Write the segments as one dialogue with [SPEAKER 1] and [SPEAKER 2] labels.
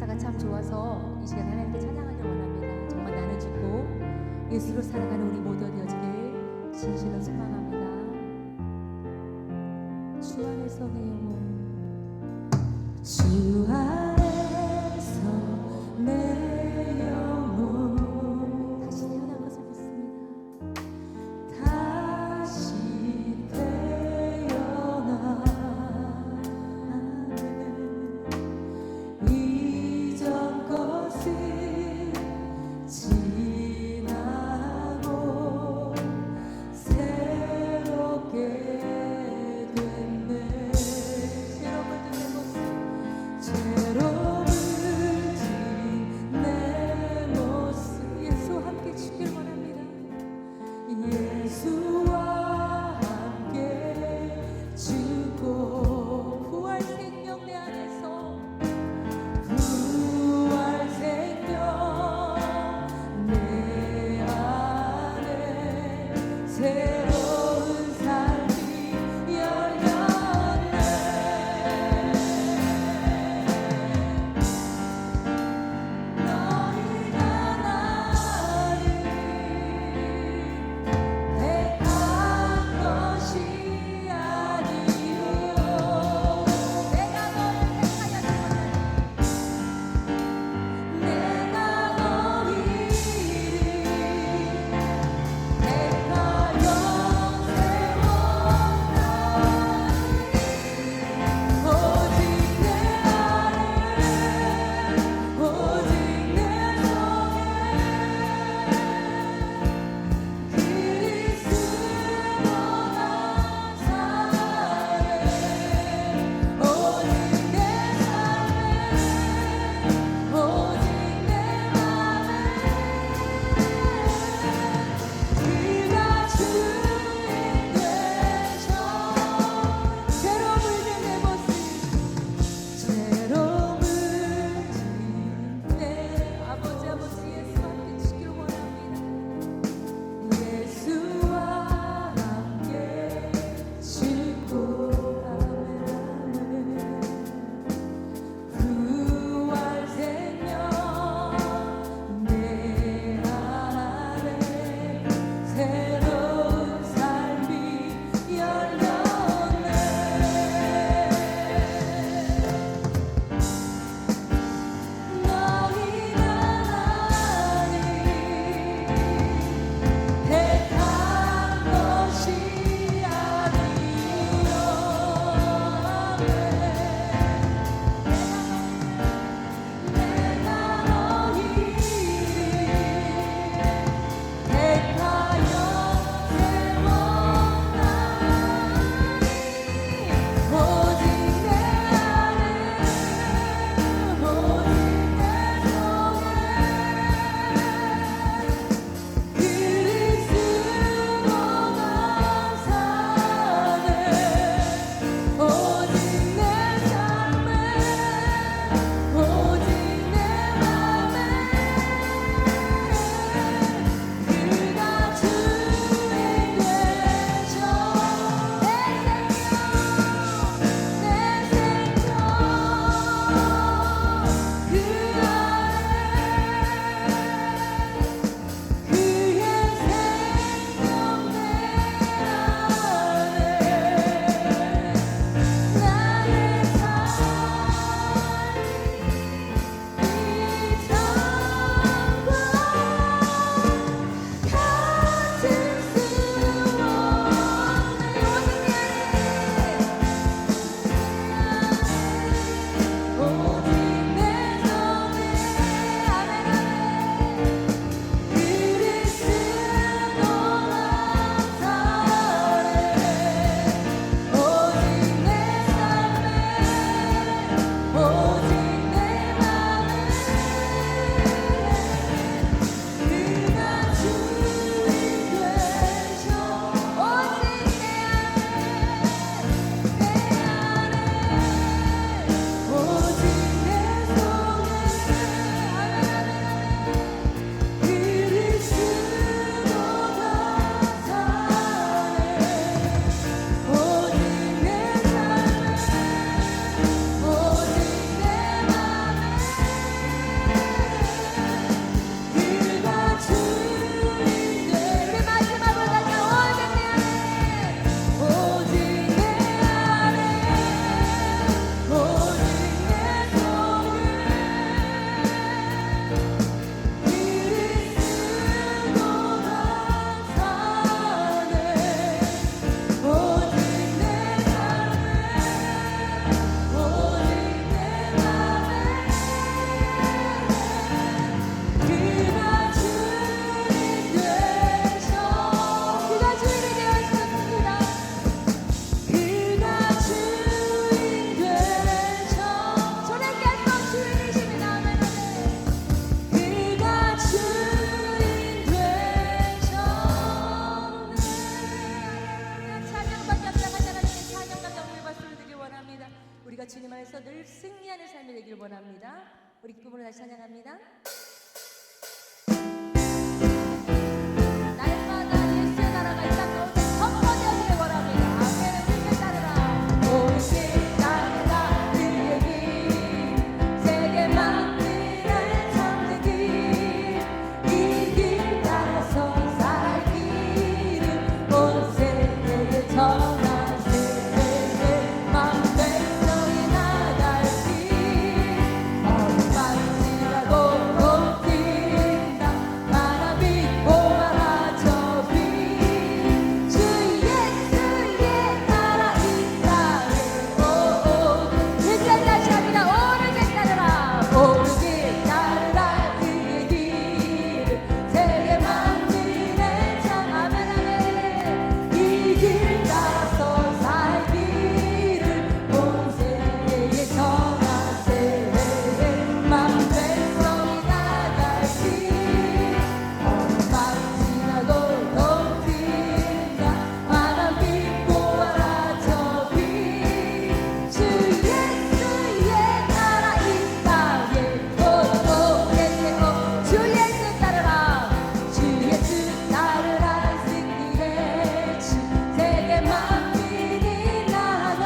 [SPEAKER 1] 가사가 참 좋아서 이 시간에 하나님께 찬양하길 원합니다. 정말 나는 죽고 예수로 살아가는 우리 모두 되어지길 진실로 소망합니다. 주 안에서 내 영혼, 주 안에서 내 영혼 다시 태어난 것을 믿습니다. 다시 태어나는 이전 것은 지나고 새롭게 됐네. 새로운 것은 승리하는 삶이 되길 원합니다. 우리 기쁨으로 다시 찬양합니다. 날마다 예수의 나라가 이 땅 가운데 선포되어지길 원합니다. 아멘. 우리를 따르라. 오직 따르라 그의 길 세계 만민을 찾는 길이 길 따라서 살 길은 온 세계에 전하세 만 백성이 나갈 길 어디까지라도 높인다 나라 믿고 말아 저비 주 예수의 나라 이 땅에 오오 일절 다시 합니다. 오르게 따르라 오르게 따르라 그의 길 세계 만민의 참 아멘 아멘 이 길 따라서 살 길을 온 세계에 전하세 만 백성이 나갈 길 어디까지나도 높인다 바람 믿고 와라 저비 주 예수의 나라 이 땅에 오오겠네 주 예수 따르라 주 예수 따르라 승리의 주 세계 만민이 나가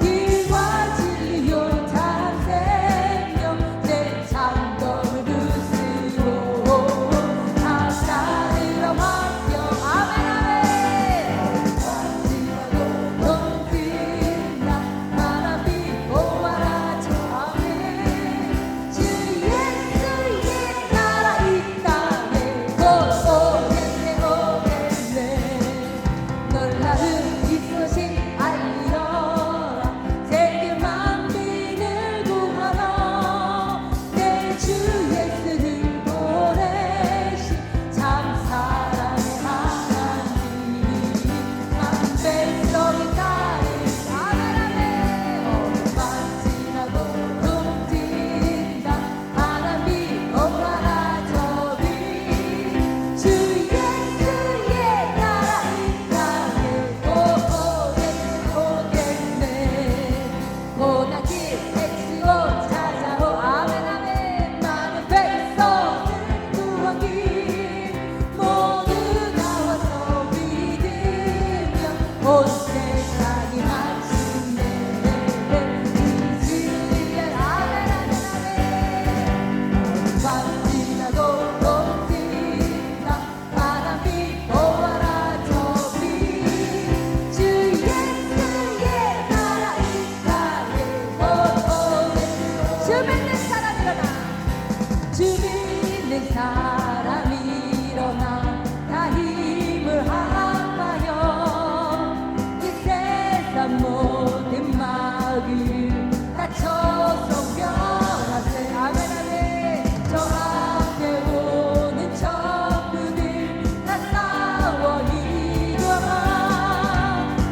[SPEAKER 1] 길과 진리 온탕 생명 내 창검을 부수고 다 따르라 화평 아멘 아멘 어디까지라도 높인다 바람 믿고 와라 저 아멘 주 예수의 나라 이 땅에 오겠네 오겠네 놀라운 이 소식 알리라 세계 만민을 구하라 내 주 예수를 보내신 참 사랑의 하나님 만 백성이 따르 아멘 어디까지라도 높인다 바람 믿고 와라 저비 주 예수의 나라 이 땅에 오겠네 고난길 애쓰고 찾아오 아멘 아멘 많은 백성을 구한 길 모두 나와서 믿으며 온 세상이 마침내 이스라엘 아멘 아멘 아멘 어디까지나도 높인다 바람 믿고 와라 저비 주 예수의 나라 이 땅에 오오겠네 주 믿는 사람 일어나 주 믿는 사람 일어나 다 힘을 합하여 이 세상 모든 막을 다쳐서 변하세 아멘 아멘 저 앞에 오는 적그들 다 싸워 이겨라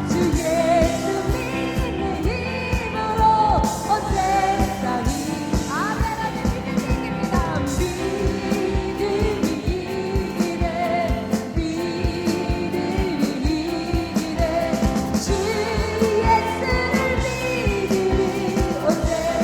[SPEAKER 1] 주 예수 믿는 힘으로 온 세상이 아멘 아멘 믿음이 이깁니다 믿음이 이기네 믿음이 이기네 주 예수를 믿으리 온 세상이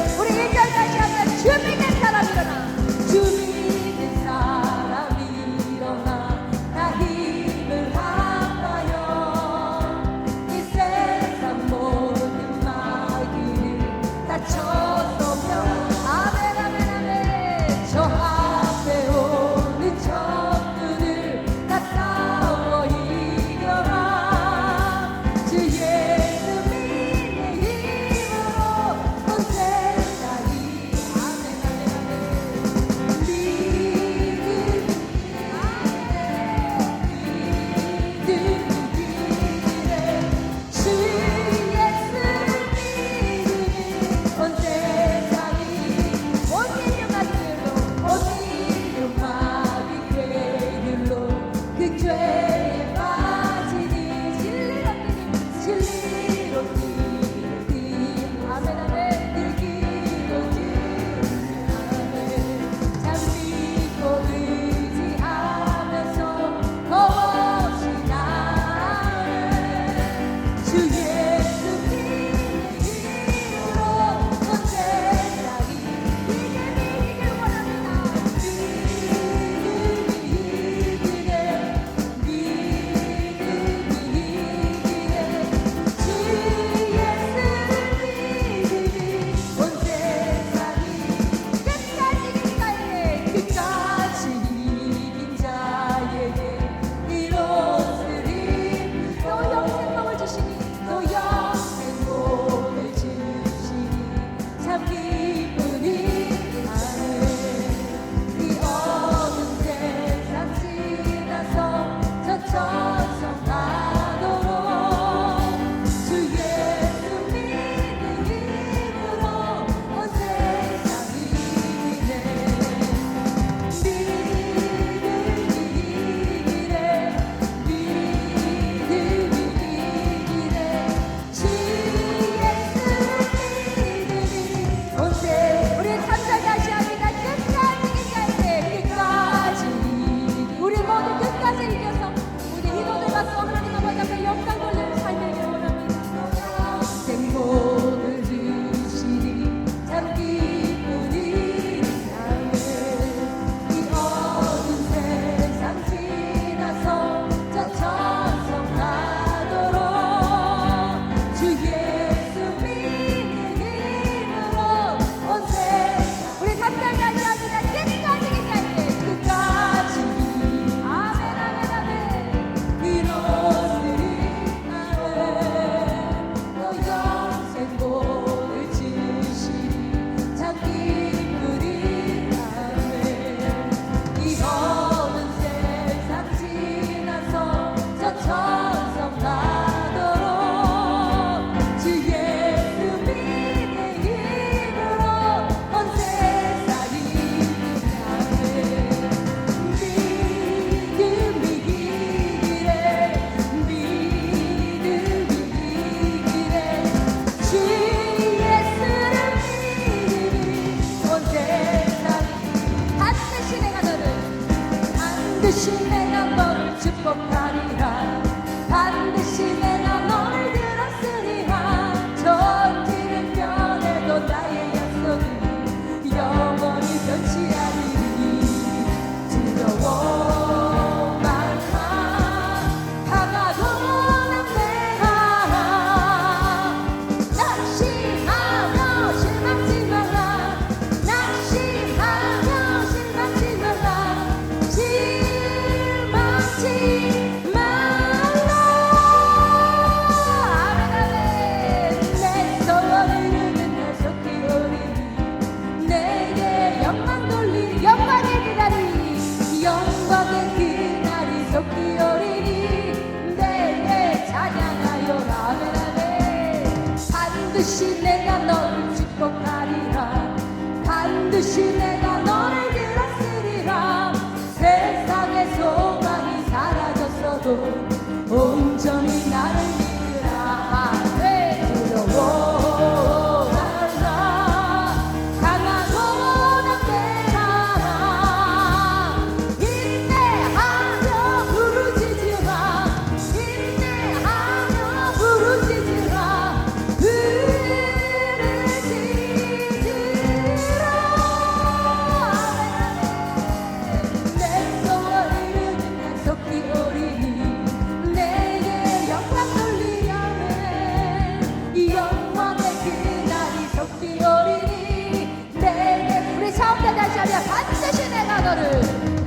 [SPEAKER 1] 할렐루야.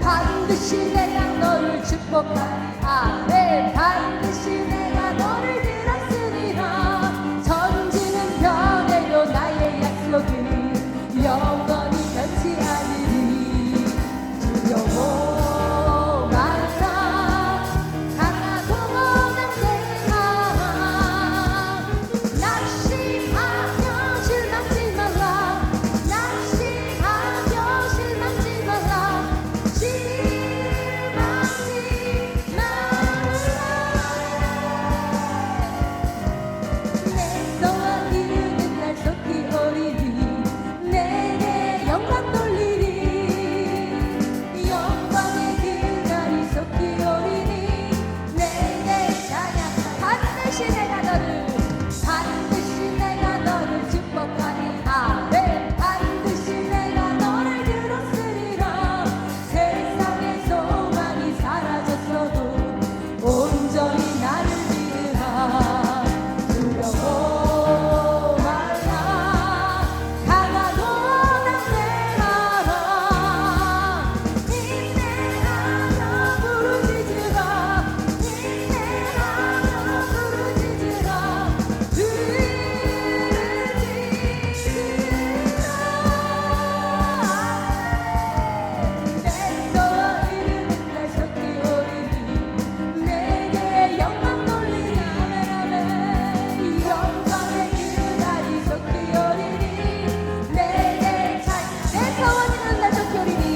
[SPEAKER 1] 반드시 내가 너를 축복하리. 아멘. 반드시 내가 너를 들었으리라. 천지는 변해도 나의 약속은 영원히 변치 않으리. 두려워 말라. 강하고 강대하. 낙심하며 실망치 말라. 낙심하며 실망치 말라. 실망치 말라. 내 소원 이루는 날 속히 오리니. 내게 영광 돌리리. 영광의 그날이 속히 오리니. 내게 찬양. 반드시 내가 너를 축복하리. 아멘. 반드시 내가 너를 들었으리라. 세상의 소망이 사라졌어도 온전히 나를 믿으라. 두려워 말라. 강하고 강대하라. 인내하며 부르짖으라. 인내하며 부르짖으라. 내 소원 이루는 날 속히 오리니. 내게 영광 돌리리. 아멘. 영광의 그날이 속히 오리니. 내게 내 소원 이루는 날 속히 오리니.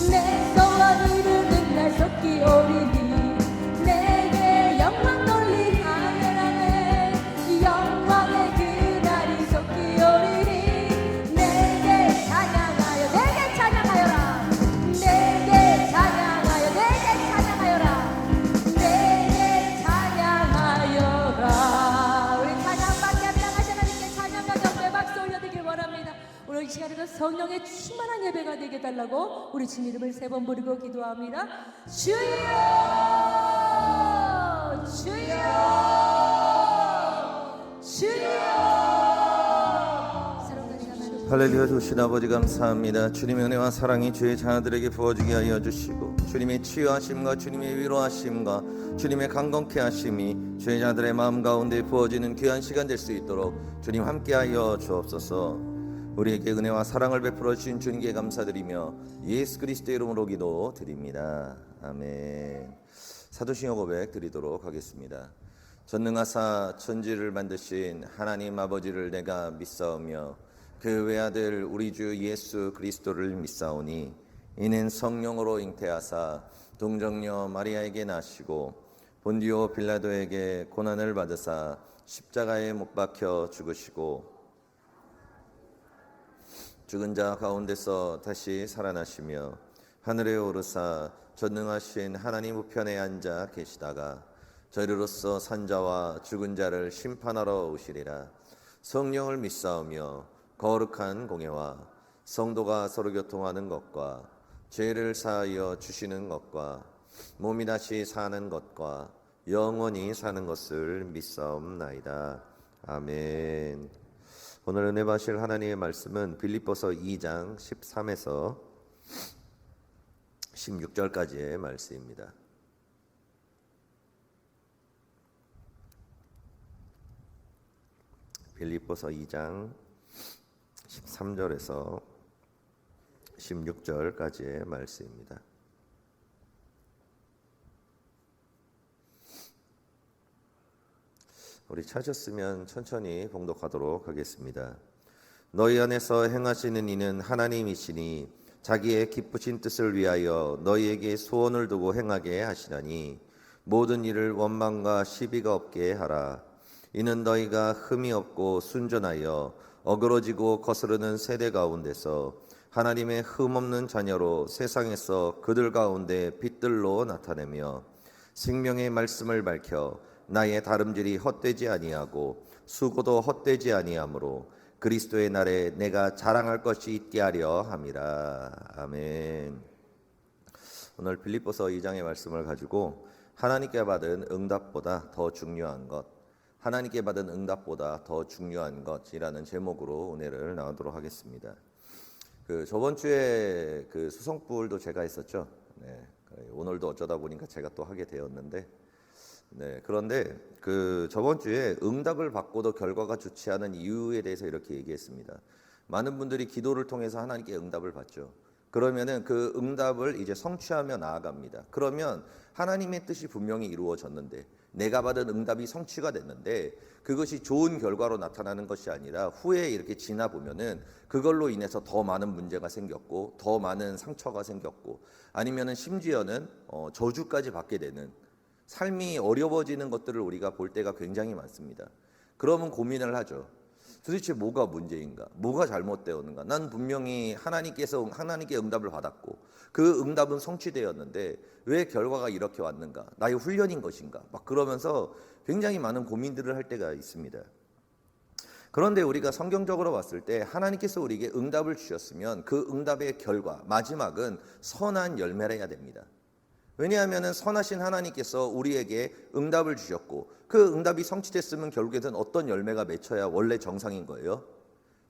[SPEAKER 1] 내 소원 이루는 날 속히 오리니. 내게 영광 돌리리. 아멘. 영광의 그날이 속히 오리니. 내게 찬양하여 내게 찬양하여라. 내게 찬양하여 내게 찬양하여라. 내게 찬양하여라. 우리 찬양받게 합당하신 하나님께 찬양과 경배 박수 올려드리길 원합니다. 오늘 이 시간에도 성령의 충만한 예배가 되게 달라고 우리 주님 이름을 3번 부르고 기도합니다. 주여 주여 주여. 사랑하는
[SPEAKER 2] 할렐루야. 주신 아버지 감사합니다. 주님의 은혜와 사랑이 주의 자녀들에게 부어지게 하여 주시고, 주님의 치유하심과 주님의 위로하심과 주님의 강건케 하심이 주의 자들의 마음 가운데 부어지는 귀한 시간 될 수 있도록 주님 함께하여 주옵소서. 우리에게 은혜와 사랑을 베풀어 주신 주님께 감사드리며 예수 그리스도의 이름으로 기도드립니다. 아멘. 사도신경 고백 드리도록 하겠습니다. 전능하사 천지를 만드신 하나님 아버지를 내가 믿사오며 그 외아들 우리 주 예수 그리스도를 믿사오니 이는 성령으로 잉태하사 동정녀 마리아에게 나시고 본디오 빌라도에게 고난을 받으사 십자가에 못 박혀 죽으시고 죽은 자 가운데서 다시 살아나시며 하늘에 오르사 전능하신 하나님 우편에 앉아 계시다가 저리로서 산자와 죽은 자를 심판하러 오시리라. 성령을 믿사오며 거룩한 공예와 성도가 서로 교통하는 것과 죄를 사하여 주시는 것과 몸이 다시 사는 것과 영원히 사는 것을 믿사옵나이다. 아멘. 오늘 은혜 받으실 하나님의 말씀은 빌립보서 2장 13에서 16절까지의 말씀입니다. 빌립보서 2장 13절에서 16절까지의 말씀입니다. 우리 찾았으면 천천히 봉독하도록 하겠습니다. 너희 안에서 행하시는 이는 하나님이시니 자기의 기쁘신 뜻을 위하여 너희에게 소원을 두고 행하게 하시나니 모든 일을 원망과 시비가 없게 하라. 이는 너희가 흠이 없고 순전하여 어그러지고 거스르는 세대 가운데서 하나님의 흠없는 자녀로 세상에서 그들 가운데 빛들로 나타내며 생명의 말씀을 밝혀 나의 다름질이 헛되지 아니하고 수고도 헛되지 아니하므로 그리스도의 날에 내가 자랑할 것이 있게 하려 함이라. 아멘. 오늘 빌립보서 2장의 말씀을 가지고 하나님께 받은 응답보다 더 중요한 것, 하나님께 받은 응답보다 더 중요한 것이라는 제목으로 은혜를 나누도록 하겠습니다. 그 저번 주에 그 수성불도 제가 했었죠. 네. 오늘도 어쩌다 보니까 제가 또 하게 되었는데, 네. 그런데 그 저번 주에 응답을 받고도 결과가 좋지 않은 이유에 대해서 이렇게 얘기했습니다. 많은 분들이 기도를 통해서 하나님께 응답을 받죠. 그러면은 그 응답을 이제 성취하며 나아갑니다. 그러면 하나님의 뜻이 분명히 이루어졌는데, 내가 받은 응답이 성취가 됐는데 그것이 좋은 결과로 나타나는 것이 아니라 후에 이렇게 지나 보면은 그걸로 인해서 더 많은 문제가 생겼고 더 많은 상처가 생겼고 아니면은 심지어는 저주까지 받게 되는 삶이 어려워지는 것들을 우리가 볼 때가 굉장히 많습니다. 그러면 고민을 하죠. 도대체 뭐가 문제인가? 뭐가 잘못되었는가? 난 분명히 하나님께 응답을 받았고 그 응답은 성취되었는데 왜 결과가 이렇게 왔는가? 나의 훈련인 것인가? 막 그러면서 굉장히 많은 고민들을 할 때가 있습니다. 그런데 우리가 성경적으로 봤을 때 하나님께서 우리에게 응답을 주셨으면 그 응답의 결과, 마지막은 선한 열매를 해야 됩니다. 왜냐하면 선하신 하나님께서 우리에게 응답을 주셨고 그 응답이 성취됐으면 결국에는 어떤 열매가 맺혀야 원래 정상인 거예요.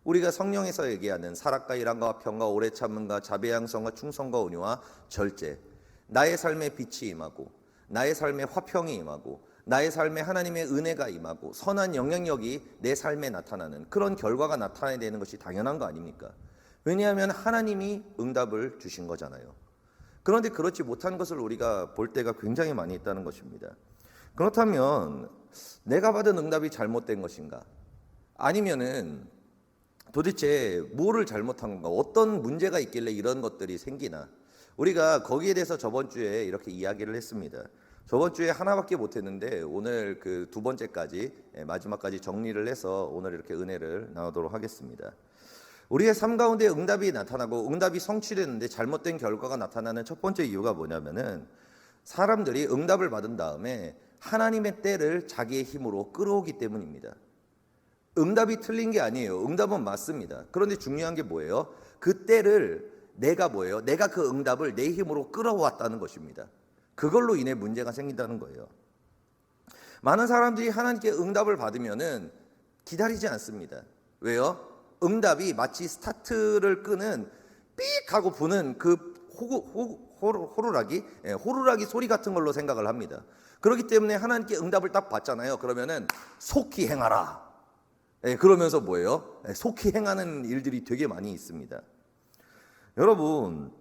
[SPEAKER 2] 우리가 성령에서 얘기하는 사랑과 일함과 평과 오래 참음과 자비양성과 충성과 온유와 절제, 나의 삶에 빛이 임하고 나의 삶에 화평이 임하고 나의 삶에 하나님의 은혜가 임하고 선한 영향력이 내 삶에 나타나는 그런 결과가 나타나야 되는 것이 당연한 거 아닙니까? 왜냐하면 하나님이 응답을 주신 거잖아요. 그런데 그렇지 못한 것을 우리가 볼 때가 굉장히 많이 있다는 것입니다. 그렇다면 내가 받은 응답이 잘못된 것인가? 아니면은 도대체 뭐를 잘못한 건가? 어떤 문제가 있길래 이런 것들이 생기나? 우리가 거기에 대해서 저번 주에 이렇게 이야기를 했습니다. 저번 주에 하나밖에 못했는데 오늘 그 두 번째까지 마지막까지 정리를 해서 오늘 이렇게 은혜를 나누도록 하겠습니다. 우리의 삶 가운데 응답이 나타나고 응답이 성취되는데 잘못된 결과가 나타나는 첫 번째 이유가 뭐냐면은 사람들이 응답을 받은 다음에 하나님의 때를 자기의 힘으로 끌어오기 때문입니다. 응답이 틀린 게 아니에요. 응답은 맞습니다. 그런데 중요한 게 뭐예요? 그 때를 내가 그 응답을 내 힘으로 끌어왔다는 것입니다. 그걸로 인해 문제가 생긴다는 거예요. 많은 사람들이 하나님께 응답을 받으면은 기다리지 않습니다. 왜요? 응답이 마치 스타트를 끄는 삑 하고 부는 그 호루라기 소리 같은 걸로 생각을 합니다. 그렇기 때문에 하나님께 응답을 딱 받잖아요. 그러면은 속히 행하라. 그러면서 뭐예요? 속히 행하는 일들이 되게 많이 있습니다. 여러분,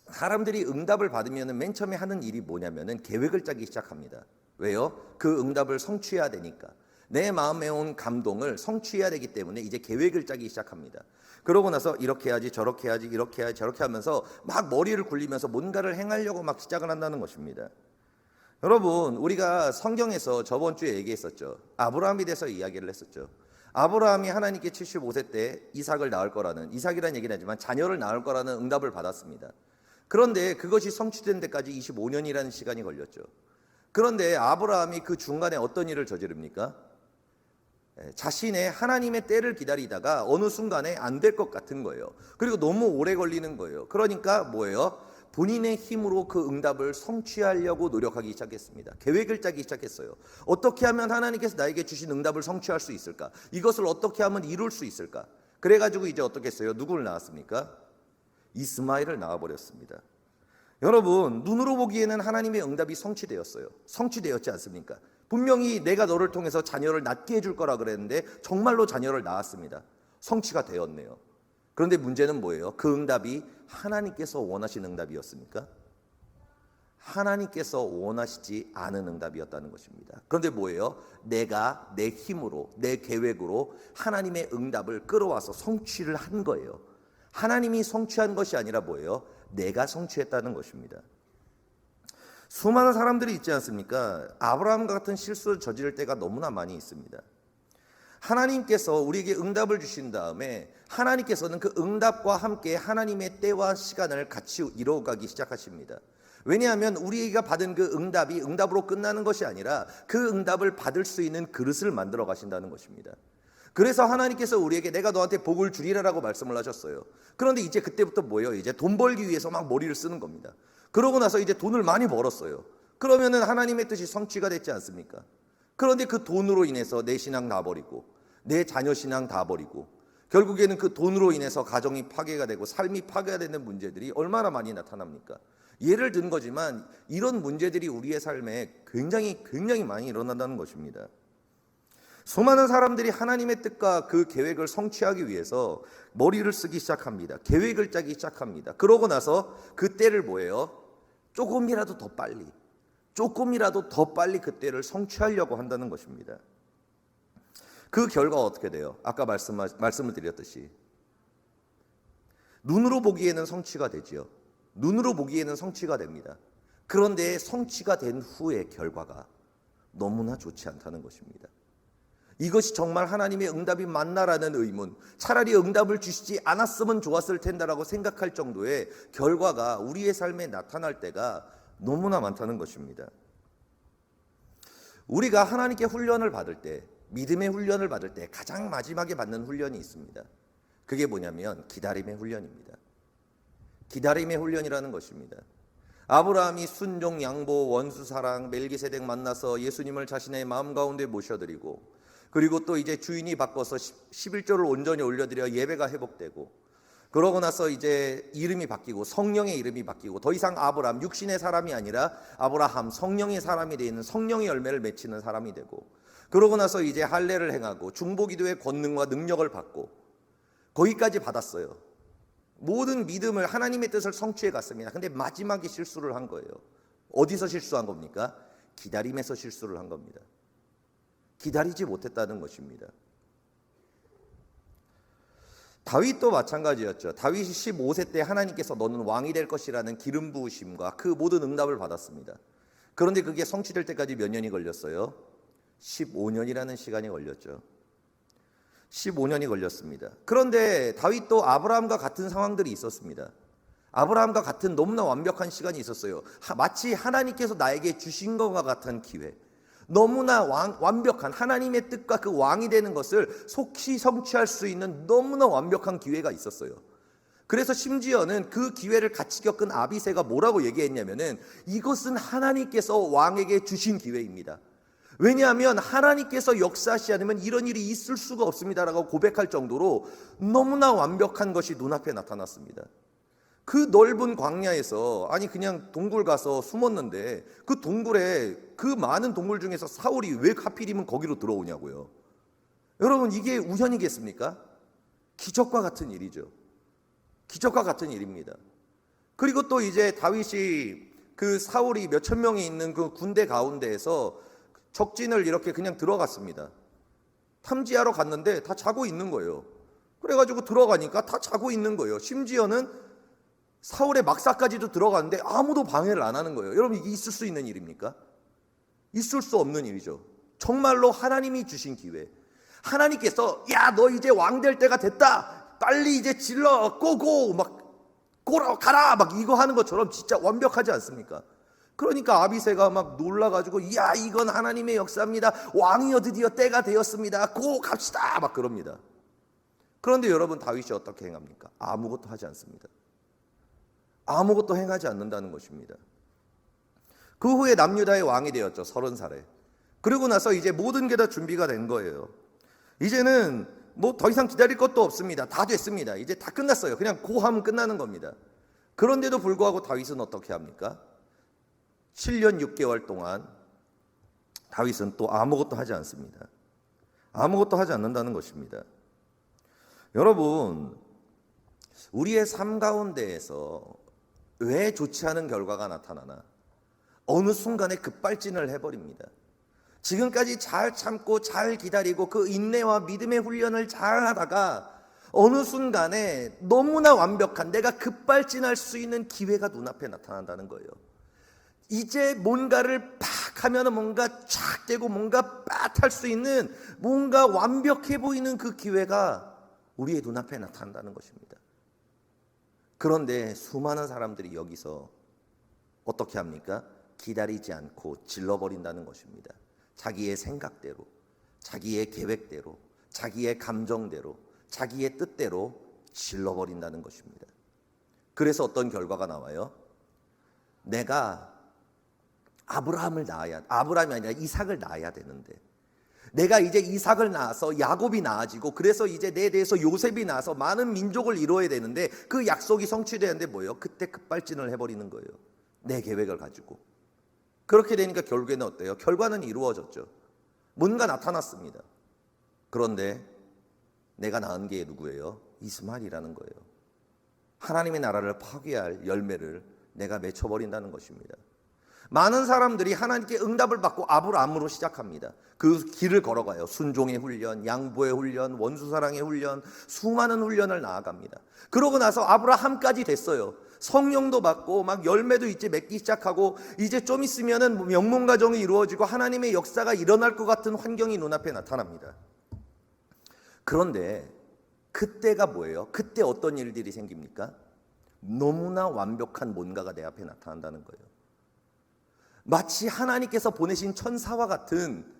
[SPEAKER 2] 사람들이 응답을 받으면 맨 처음에 하는 일이 뭐냐면은 계획을 짜기 시작합니다. 왜요? 그 응답을 성취해야 되니까. 내 마음에 온 감동을 성취해야 되기 때문에 이제 계획을 짜기 시작합니다. 그러고 나서 이렇게 해야지 저렇게 해야지 이렇게 해야지 저렇게 하면서 막 머리를 굴리면서 뭔가를 행하려고 막 시작을 한다는 것입니다. 여러분, 우리가 성경에서 저번 주에 얘기했었죠. 아브라함에 대해서 이야기를 했었죠. 아브라함이 하나님께 75세 때 이삭을 낳을 거라는, 이삭이라는 얘기는 하지만 자녀를 낳을 거라는 응답을 받았습니다. 그런데 그것이 성취된 데까지 25년이라는 시간이 걸렸죠. 그런데 아브라함이 그 중간에 어떤 일을 저지릅니까? 자신의 하나님의 때를 기다리다가 어느 순간에 안 될 것 같은 거예요. 그리고 너무 오래 걸리는 거예요. 그러니까 뭐예요? 본인의 힘으로 그 응답을 성취하려고 노력하기 시작했습니다. 계획을 짜기 시작했어요. 어떻게 하면 하나님께서 나에게 주신 응답을 성취할 수 있을까? 이것을 어떻게 하면 이룰 수 있을까? 그래가지고 이제 어떻게 했어요? 누구를 낳았습니까? 이스마엘을 낳아버렸습니다. 여러분, 눈으로 보기에는 하나님의 응답이 성취되었어요. 성취되었지 않습니까? 분명히 내가 너를 통해서 자녀를 낳게 해줄 거라 그랬는데 정말로 자녀를 낳았습니다. 성취가 되었네요. 그런데 문제는 뭐예요? 그 응답이 하나님께서 원하신 응답이었습니까? 하나님께서 원하시지 않은 응답이었다는 것입니다. 그런데 뭐예요? 내가 내 힘으로, 내 계획으로 하나님의 응답을 끌어와서 성취를 한 거예요. 하나님이 성취한 것이 아니라 뭐예요? 내가 성취했다는 것입니다. 수많은 사람들이 있지 않습니까? 아브라함과 같은 실수를 저지를 때가 너무나 많이 있습니다. 하나님께서 우리에게 응답을 주신 다음에 하나님께서는 그 응답과 함께 하나님의 때와 시간을 같이 이루어가기 시작하십니다. 왜냐하면 우리가 받은 그 응답이 응답으로 끝나는 것이 아니라 그 응답을 받을 수 있는 그릇을 만들어 가신다는 것입니다. 그래서 하나님께서 우리에게 내가 너한테 복을 주리라라고 말씀을 하셨어요. 그런데 이제 그때부터 뭐예요? 이제 돈 벌기 위해서 막 머리를 쓰는 겁니다. 그러고 나서 이제 돈을 많이 벌었어요. 그러면은 하나님의 뜻이 성취가 됐지 않습니까? 그런데 그 돈으로 인해서 내 신앙 다 버리고 내 자녀 신앙 다 버리고 결국에는 그 돈으로 인해서 가정이 파괴가 되고 삶이 파괴가 되는 문제들이 얼마나 많이 나타납니까? 예를 든 거지만 이런 문제들이 우리의 삶에 굉장히 많이 일어난다는 것입니다. 수많은 사람들이 하나님의 뜻과 그 계획을 성취하기 위해서 머리를 쓰기 시작합니다. 계획을 짜기 시작합니다. 그러고 나서 그 때를 뭐예요? 조금이라도 더 빨리 그 때를 성취하려고 한다는 것입니다. 그 결과가 어떻게 돼요? 아까 말씀을 드렸듯이 눈으로 보기에는 성취가 되지요. 눈으로 보기에는 성취가 됩니다. 그런데 성취가 된 후의 결과가 너무나 좋지 않다는 것입니다. 이것이 정말 하나님의 응답이 맞나라는 의문, 차라리 응답을 주시지 않았으면 좋았을 텐데라고 생각할 정도의 결과가 우리의 삶에 나타날 때가 너무나 많다는 것입니다. 우리가 하나님께 훈련을 받을 때, 믿음의 훈련을 받을 때 가장 마지막에 받는 훈련이 있습니다. 그게 뭐냐면 기다림의 훈련입니다. 기다림의 훈련이라는 것입니다. 아브라함이 순종, 양보, 원수 사랑, 멜기세덱 만나서 예수님을 자신의 마음 가운데 모셔드리고, 그리고 또 이제 주인이 바꿔서 11조를 온전히 올려드려 예배가 회복되고, 그러고 나서 이제 이름이 바뀌고 성령의 이름이 바뀌고 더 이상 아브라함 육신의 사람이 아니라 아브라함 성령의 사람이 되는 성령의 열매를 맺히는 사람이 되고, 그러고 나서 이제 할례를 행하고 중보기도의 권능과 능력을 받고 거기까지 받았어요. 모든 믿음을 하나님의 뜻을 성취해 갔습니다. 근데 마지막에 실수를 한 거예요. 어디서 실수한 겁니까? 기다림에서 실수를 한 겁니다. 기다리지 못했다는 것입니다. 다윗도 마찬가지였죠. 다윗이 15세 때 하나님께서 너는 왕이 될 것이라는 기름 부으심과 그 모든 응답을 받았습니다. 그런데 그게 성취될 때까지 몇 년이 걸렸어요? 15년이라는 시간이 걸렸죠. 15년이 걸렸습니다. 그런데 다윗도 아브라함과 같은 상황들이 있었습니다. 아브라함과 같은 너무나 완벽한 시간이 있었어요. 마치 하나님께서 나에게 주신 것과 같은 기회, 너무나 완벽한 하나님의 뜻과 그 왕이 되는 것을 속히 성취할 수 있는 너무나 완벽한 기회가 있었어요. 그래서 심지어는 그 기회를 같이 겪은 아비새가 뭐라고 얘기했냐면은 이것은 하나님께서 왕에게 주신 기회입니다. 왜냐하면 하나님께서 역사하시지 않으면 이런 일이 있을 수가 없습니다라고 고백할 정도로 너무나 완벽한 것이 눈앞에 나타났습니다. 그 넓은 광야에서 아니 그냥 동굴 가서 숨었는데 그 동굴에 그 많은 동물 중에서 사울이 왜 하필이면 거기로 들어오냐고요. 여러분, 이게 우연이겠습니까? 기적과 같은 일이죠. 기적과 같은 일입니다. 그리고 또 이제 다윗이 그 사울이 몇천 명이 있는 그 군대 가운데에서 적진을 이렇게 그냥 들어갔습니다. 탐지하러 갔는데 다 자고 있는 거예요. 그래가지고 들어가니까 다 자고 있는 거예요. 심지어는 사울의 막사까지도 들어갔는데 아무도 방해를 안 하는 거예요. 여러분, 이게 있을 수 있는 일입니까? 있을 수 없는 일이죠. 정말로 하나님이 주신 기회. 하나님께서 야, 너 이제 왕 될 때가 됐다. 빨리 이제 질러 고고 막 고라 가라 막 이거 하는 것처럼 진짜 완벽하지 않습니까? 그러니까 아비새가 막 놀라가지고 야, 이건 하나님의 역사입니다. 왕이여 드디어 때가 되었습니다. 고 갑시다 막 그럽니다. 그런데 여러분, 다윗이 어떻게 행합니까? 아무것도 하지 않습니다. 아무것도 행하지 않는다는 것입니다. 그 후에 남유다의 왕이 되었죠. 30살에. 그리고 나서 이제 모든 게 다 준비가 된 거예요. 이제는 뭐 더 이상 기다릴 것도 없습니다. 다 됐습니다. 이제 다 끝났어요. 그냥 고하면 끝나는 겁니다. 그런데도 불구하고 다윗은 어떻게 합니까? 7년 6개월 동안 다윗은 또 아무것도 하지 않습니다. 아무것도 하지 않는다는 것입니다. 여러분, 우리의 삶 가운데에서 왜 좋지 않은 결과가 나타나나? 어느 순간에 급발진을 해버립니다. 지금까지 잘 참고 잘 기다리고 그 인내와 믿음의 훈련을 잘 하다가 어느 순간에 너무나 완벽한 내가 급발진할 수 있는 기회가 눈앞에 나타난다는 거예요. 이제 뭔가를 팍 하면 뭔가 촥 되고 뭔가 빡 할 수 있는 뭔가 완벽해 보이는 그 기회가 우리의 눈앞에 나타난다는 것입니다. 그런데 수많은 사람들이 여기서 어떻게 합니까? 기다리지 않고 질러버린다는 것입니다. 자기의 생각대로, 자기의 계획대로, 자기의 감정대로, 자기의 뜻대로 질러버린다는 것입니다. 그래서 어떤 결과가 나와요? 내가 아브라함이 아니라 이삭을 낳아야 되는데
[SPEAKER 3] 내가 이제 이삭을 낳아서 야곱이 낳아지고, 그래서 이제 내 대해서 요셉이 낳아서 많은 민족을 이루어야 되는데, 그 약속이 성취되는데 뭐예요? 그때 급발진을 해버리는 거예요. 내 계획을 가지고. 그렇게 되니까 결국에는 어때요? 결과는 이루어졌죠. 뭔가 나타났습니다. 그런데 내가 낳은 게 누구예요? 이스마엘이라는 거예요. 하나님의 나라를 파괴할 열매를 내가 맺혀버린다는 것입니다. 많은 사람들이 하나님께 응답을 받고 아브라함으로 시작합니다. 그 길을 걸어가요. 순종의 훈련, 양보의 훈련, 원수사랑의 훈련, 수많은 훈련을 나아갑니다. 그러고 나서 아브라함까지 됐어요. 성령도 받고 막 열매도 이제 맺기 시작하고, 이제 좀 있으면은 명문 가정이 이루어지고 하나님의 역사가 일어날 것 같은 환경이 눈앞에 나타납니다. 그런데 그때가 뭐예요? 그때 어떤 일들이 생깁니까? 너무나 완벽한 뭔가가 내 앞에 나타난다는 거예요. 마치 하나님께서 보내신 천사와 같은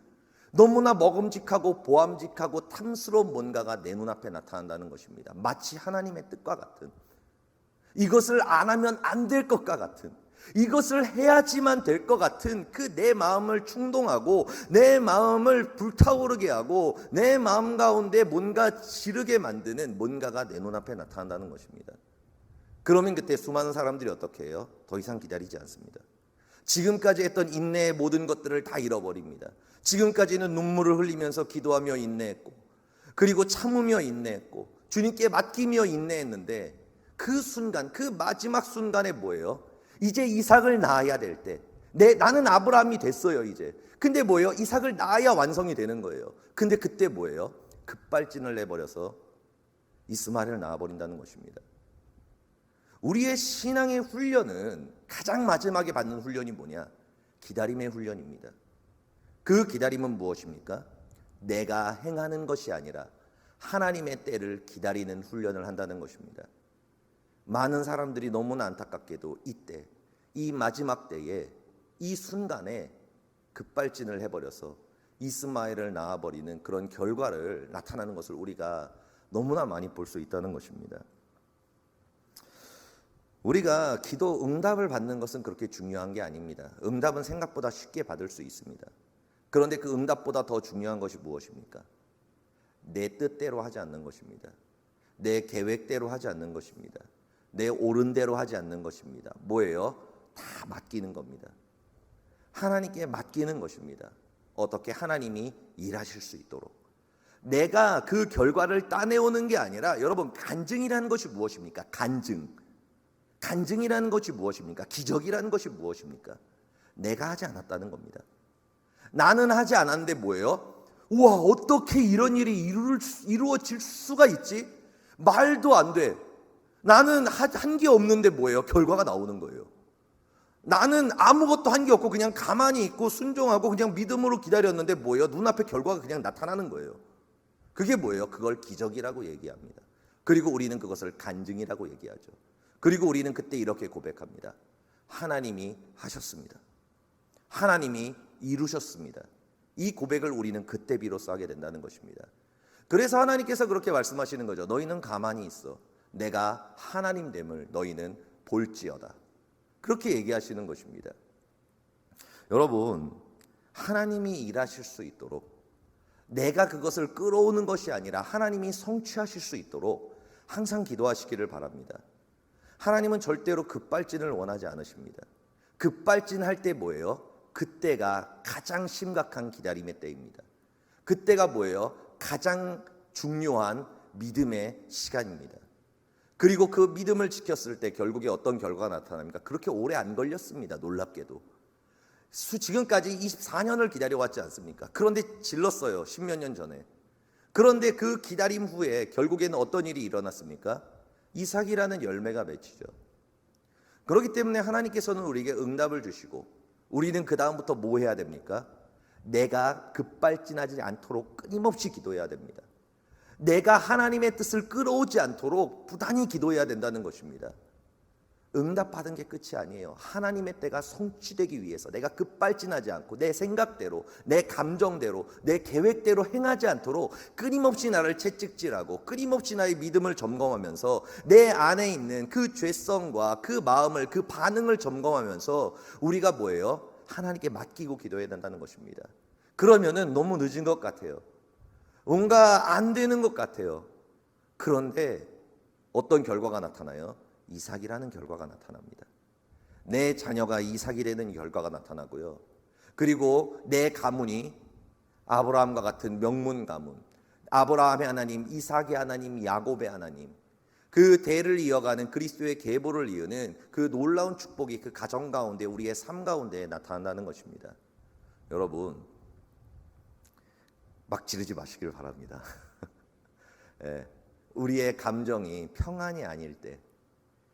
[SPEAKER 3] 너무나 먹음직하고 보암직하고 탐스러운 뭔가가 내 눈앞에 나타난다는 것입니다. 마치 하나님의 뜻과 같은, 이것을 안 하면 안 될 것과 같은, 이것을 해야지만 될 것 같은 그 내 마음을 충동하고 내 마음을 불타오르게 하고 내 마음 가운데 뭔가 지르게 만드는 뭔가가 내 눈앞에 나타난다는 것입니다. 그러면 그때 수많은 사람들이 어떻게 해요? 더 이상 기다리지 않습니다. 지금까지 했던 인내의 모든 것들을 다 잃어버립니다. 지금까지는 눈물을 흘리면서 기도하며 인내했고, 그리고 참으며 인내했고, 주님께 맡기며 인내했는데, 그 순간, 그 마지막 순간에 뭐예요? 이제 이삭을 낳아야 될 때, 나는 아브라함이 됐어요 이제. 근데 뭐예요? 이삭을 낳아야 완성이 되는 거예요. 근데 그때 뭐예요? 급발진을 내버려서 이스마엘을 낳아버린다는 것입니다. 우리의 신앙의 훈련은 가장 마지막에 받는 훈련이 뭐냐? 기다림의 훈련입니다. 그 기다림은 무엇입니까? 내가 행하는 것이 아니라 하나님의 때를 기다리는 훈련을 한다는 것입니다. 많은 사람들이 너무나 안타깝게도 이때, 이 마지막 때에, 이 순간에 급발진을 해버려서 이스마엘을 낳아버리는 그런 결과를 나타나는 것을 우리가 너무나 많이 볼 수 있다는 것입니다. 우리가 기도 응답을 받는 것은 그렇게 중요한 게 아닙니다. 응답은 생각보다 쉽게 받을 수 있습니다. 그런데 그 응답보다 더 중요한 것이 무엇입니까? 내 뜻대로 하지 않는 것입니다. 내 계획대로 하지 않는 것입니다. 내 옳은 대로 하지 않는 것입니다. 뭐예요? 다 맡기는 겁니다. 하나님께 맡기는 것입니다. 어떻게? 하나님이 일하실 수 있도록. 내가 그 결과를 따내오는 게 아니라, 여러분, 간증이라는 것이 무엇입니까? 간증이라는 것이 무엇입니까? 기적이라는 것이 무엇입니까? 내가 하지 않았다는 겁니다. 나는 하지 않았는데 뭐예요? 우와, 어떻게 이런 일이 이루어질 수가 있지? 말도 안 돼. 나는 한 게 없는데 뭐예요? 결과가 나오는 거예요. 나는 아무것도 한 게 없고 그냥 가만히 있고 순종하고 그냥 믿음으로 기다렸는데 뭐예요? 눈앞에 결과가 그냥 나타나는 거예요. 그게 뭐예요? 그걸 기적이라고 얘기합니다. 그리고 우리는 그것을 간증이라고 얘기하죠. 그리고 우리는 그때 이렇게 고백합니다. 하나님이 하셨습니다. 하나님이 이루셨습니다. 이 고백을 우리는 그때 비로소 하게 된다는 것입니다. 그래서 하나님께서 그렇게 말씀하시는 거죠. 너희는 가만히 있어. 내가 하나님됨을 너희는 볼지어다. 그렇게 얘기하시는 것입니다. 여러분, 하나님이 일하실 수 있도록, 내가 그것을 끌어오는 것이 아니라 하나님이 성취하실 수 있도록 항상 기도하시기를 바랍니다. 하나님은 절대로 급발진을 원하지 않으십니다. 급발진할 때 뭐예요? 그때가 가장 심각한 기다림의 때입니다. 그때가 뭐예요? 가장 중요한 믿음의 시간입니다. 그리고 그 믿음을 지켰을 때 결국에 어떤 결과가 나타납니까? 그렇게 오래 안 걸렸습니다. 놀랍게도. 지금까지 24년을 기다려왔지 않습니까? 그런데 질렀어요. 10몇 년 전에. 그런데 그 기다림 후에 결국에는 어떤 일이 일어났습니까? 이삭이라는 열매가 맺히죠. 그렇기 때문에 하나님께서는 우리에게 응답을 주시고, 우리는 그 다음부터 뭐 해야 됩니까? 내가 급발진하지 않도록 끊임없이 기도해야 됩니다. 내가 하나님의 뜻을 끌어오지 않도록 부단히 기도해야 된다는 것입니다. 응답받은 게 끝이 아니에요. 하나님의 때가 성취되기 위해서 내가 급발진하지 않고 내 생각대로, 내 감정대로, 내 계획대로 행하지 않도록 끊임없이 나를 채찍질하고 끊임없이 나의 믿음을 점검하면서 내 안에 있는 그 죄성과 그 마음을, 그 반응을 점검하면서 우리가 뭐예요? 하나님께 맡기고 기도해야 된다는 것입니다. 그러면은 너무 늦은 것 같아요. 뭔가 안 되는 것 같아요. 그런데 어떤 결과가 나타나요? 이삭이라는 결과가 나타납니다. 내 자녀가 이삭이 되는 결과가 나타나고요. 그리고 내 가문이 아브라함과 같은 명문 가문, 아브라함의 하나님, 이삭의 하나님, 야곱의 하나님, 그 대를 이어가는 그리스도의 계보를 이으는 그 놀라운 축복이 그 가정 가운데, 우리의 삶 가운데 나타난다는 것입니다. 여러분, 막 지르지 마시길 바랍니다. 예, 우리의 감정이 평안이 아닐 때,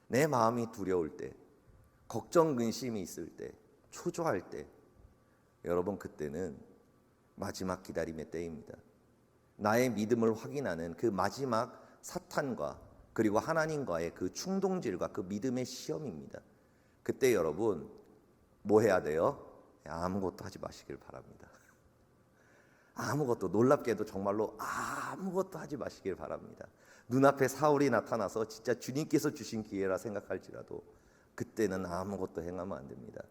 [SPEAKER 3] 내 마음이 두려울 때, 걱정 근심이 있을 때, 초조할 때, 여러분 그때는 마지막 기다림의 때입니다. 나의 믿음을 확인하는 그 마지막 사탄과 그리고 하나님과의 그 충동질과 그 믿음의 시험입니다. 그때 여러분 뭐 해야 돼요? 아무것도 하지 마시길 바랍니다. 아무것도, 놀랍게도 정말로 아무것도 하지 마시길 바랍니다. 눈앞에 사울이 나타나서 진짜 주님께서 주신 기회라 생각할지라도 그때는 아무것도 행하면 안 됩니다.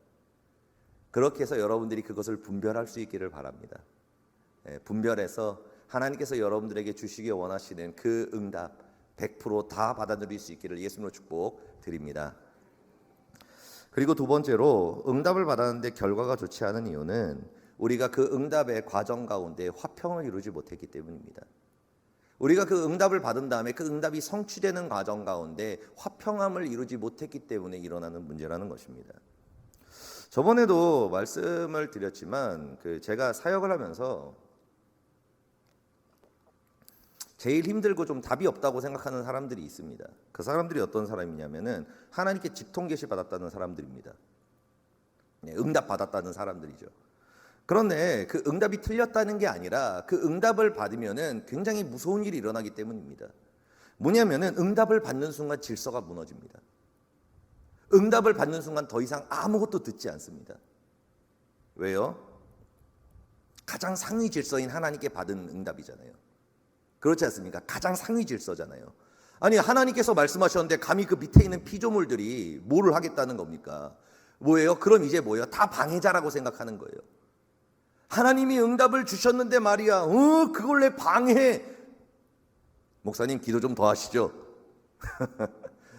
[SPEAKER 3] 그렇게 해서 여러분들이 그것을 분별할 수 있기를 바랍니다. 분별해서 하나님께서 여러분들에게 주시기 원하시는 그 응답 100%다 받아 누릴 수 있기를 예수님으로 축복드립니다. 그리고 두 번째로, 응답을 받았는데 결과가 좋지 않은 이유는 우리가 그 응답의 과정 가운데 화평을 이루지 못했기 때문입니다. 우리가 그 응답을 받은 다음에 그 응답이 성취되는 과정 가운데 화평함을 이루지 못했기 때문에 일어나는 문제라는 것입니다. 저번에도 말씀을 드렸지만 제가 사역을 하면서 제일 힘들고 좀 답이 없다고 생각하는 사람들이 있습니다. 그 사람들이 어떤 사람이냐면은 하나님께 직통 계시 받았다는 사람들입니다. 응답 받았다는 사람들이죠. 그런데 그 응답이 틀렸다는 게 아니라 그 응답을 받으면은 굉장히 무서운 일이 일어나기 때문입니다. 뭐냐면은 응답을 받는 순간 질서가 무너집니다. 응답을 받는 순간 더 이상 아무것도 듣지 않습니다. 왜요? 가장 상위 질서인 하나님께 받은 응답이잖아요. 그렇지 않습니까? 가장 상위 질서잖아요. 아니, 하나님께서 말씀하셨는데 감히 그 밑에 있는 피조물들이 뭐를 하겠다는 겁니까? 뭐예요? 그럼 이제 뭐예요? 다 방해자라고 생각하는 거예요. 하나님이 응답을 주셨는데 말이야, 그걸 내 방해해. 목사님 기도 좀 더 하시죠.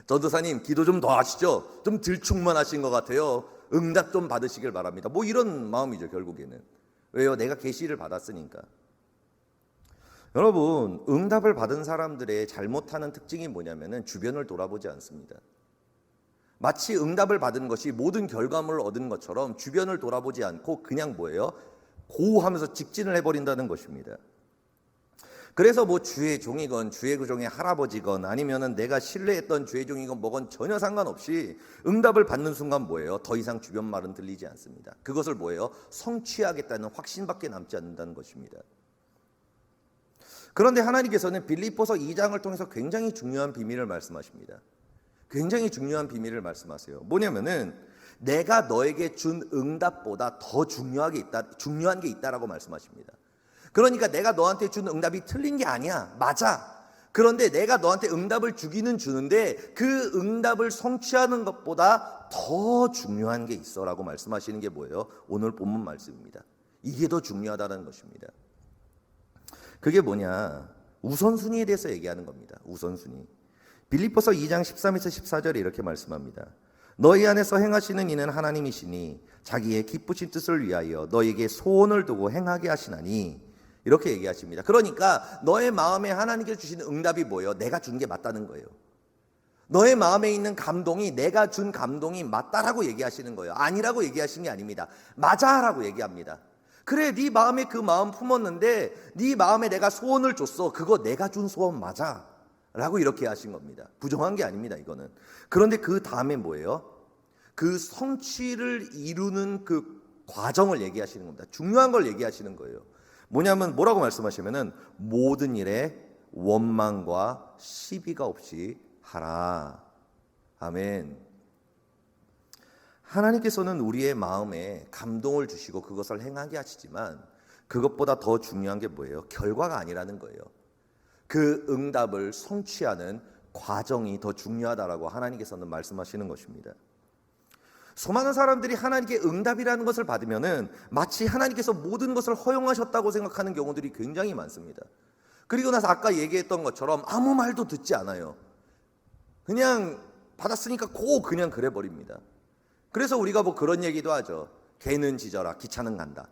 [SPEAKER 3] 전도사님 기도 좀 더 하시죠. 좀 들충만하신 것 같아요. 응답 좀 받으시길 바랍니다. 뭐 이런 마음이죠, 결국에는. 왜요? 내가 계시를 받았으니까. 여러분, 응답을 받은 사람들의 잘못하는 특징이 뭐냐면은 주변을 돌아보지 않습니다. 마치 응답을 받은 것이 모든 결과물을 얻은 것처럼 주변을 돌아보지 않고 그냥 뭐예요? 고하면서 직진을 해버린다는 것입니다. 그래서 뭐 주의 종이건 주의 종의 할아버지건 아니면은 내가 신뢰했던 주의 종이건 뭐건 전혀 상관없이 응답을 받는 순간 뭐예요? 더 이상 주변 말은 들리지 않습니다. 그것을 뭐예요? 성취하겠다는 확신밖에 남지 않는다는 것입니다. 그런데 하나님께서는 빌립보서 2장을 통해서 굉장히 중요한 비밀을 말씀하십니다. 굉장히 중요한 비밀을 말씀하세요. 뭐냐면은 내가 너에게 준 응답보다 더 중요한 게 있다라고 말씀하십니다. 그러니까 내가 너한테 준 응답이 틀린 게 아니야. 맞아. 그런데 내가 너한테 응답을 주기는 주는데 그 응답을 성취하는 것보다 더 중요한 게 있어라고 말씀하시는 게 뭐예요? 오늘 본문 말씀입니다. 이게 더 중요하다는 것입니다. 그게 뭐냐? 우선순위에 대해서 얘기하는 겁니다. 우선순위. 빌립보서 2장 13에서 14절에 이렇게 말씀합니다. 너희 안에서 행하시는 이는 하나님이시니 자기의 기쁘신 뜻을 위하여 너희에게 소원을 두고 행하게 하시나니, 이렇게 얘기하십니다. 그러니까 너의 마음에 하나님께서 주시는 응답이 뭐예요? 내가 준 게 맞다는 거예요. 너의 마음에 있는 감동이 내가 준 감동이 맞다라고 얘기하시는 거예요. 아니라고 얘기하시는 게 아닙니다. 맞아라고 얘기합니다. 그래, 네 마음에 그 마음 품었는데 네 마음에 내가 소원을 줬어. 그거 내가 준 소원 맞아 라고 이렇게 하신 겁니다. 부정한 게 아닙니다, 이거는. 그런데 그 다음에 뭐예요? 그 성취를 이루는 그 과정을 얘기하시는 겁니다. 중요한 걸 얘기하시는 거예요. 뭐냐면 뭐라고 말씀하시면은 모든 일에 원망과 시비가 없이 하라. 아멘. 하나님께서는 우리의 마음에 감동을 주시고 그것을 행하게 하시지만 그것보다 더 중요한 게 뭐예요? 결과가 아니라는 거예요. 그 응답을 성취하는 과정이 더 중요하다라고 하나님께서는 말씀하시는 것입니다. 수많은 사람들이 하나님께 응답이라는 것을 받으면은 마치 하나님께서 모든 것을 허용하셨다고 생각하는 경우들이 굉장히 많습니다. 그리고 나서 아까 얘기했던 것처럼 아무 말도 듣지 않아요. 그냥 받았으니까 그냥 그래 버립니다. 그래서 우리가 뭐 그런 얘기도 하죠. 개는 짖어라, 기차는 간다.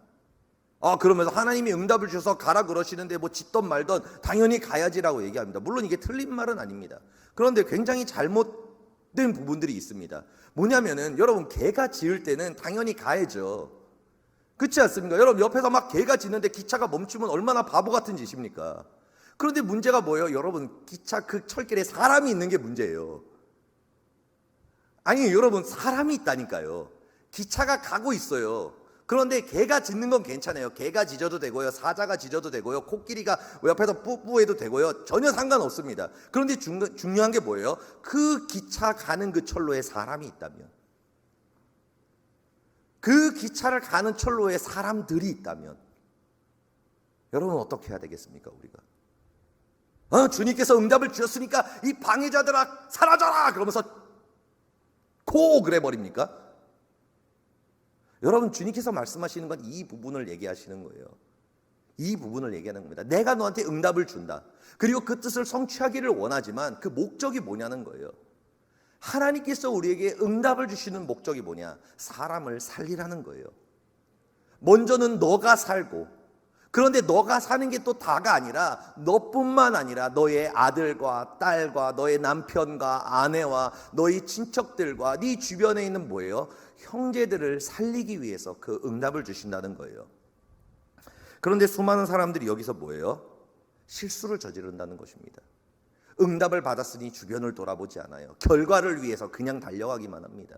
[SPEAKER 3] 그러면서 하나님이 응답을 주셔서 가라 그러시는데 뭐 짖던 말던 당연히 가야지라고 얘기합니다. 물론 이게 틀린 말은 아닙니다. 그런데 굉장히 잘못된 부분들이 있습니다. 뭐냐면은 여러분, 개가 짖을 때는 당연히 가야죠. 그렇지 않습니까? 여러분, 옆에서 막 개가 짖는데 기차가 멈추면 얼마나 바보 같은 짓입니까? 그런데 문제가 뭐예요? 여러분, 기차 그 철길에 사람이 있는 게 문제예요. 아니, 여러분, 사람이 있다니까요. 기차가 가고 있어요. 그런데 개가 짖는 건 괜찮아요. 개가 짖어도 되고요, 사자가 짖어도 되고요, 코끼리가 옆에서 뿌뿌해도 되고요, 전혀 상관없습니다. 그런데 중요한 게 뭐예요? 그 기차 가는 그 철로에 사람이 있다면, 그 기차를 가는 철로에 사람들이 있다면 여러분 어떻게 해야 되겠습니까? 우리가 주님께서 응답을 주셨으니까 이 방해자들아 사라져라 그러면서 그래 버립니까? 여러분, 주님께서 말씀하시는 건 이 부분을 얘기하시는 거예요. 이 부분을 얘기하는 겁니다. 내가 너한테 응답을 준다. 그리고 그 뜻을 성취하기를 원하지만 그 목적이 뭐냐는 거예요. 하나님께서 우리에게 응답을 주시는 목적이 뭐냐? 사람을 살리라는 거예요. 먼저는 너가 살고, 그런데 너가 사는 게 또 다가 아니라 너뿐만 아니라 너의 아들과 딸과 너의 남편과 아내와 너희 친척들과 네 주변에 있는 뭐예요? 형제들을 살리기 위해서 그 응답을 주신다는 거예요. 그런데 수많은 사람들이 여기서 뭐예요? 실수를 저지른다는 것입니다. 응답을 받았으니 주변을 돌아보지 않아요. 결과를 위해서 그냥 달려가기만 합니다.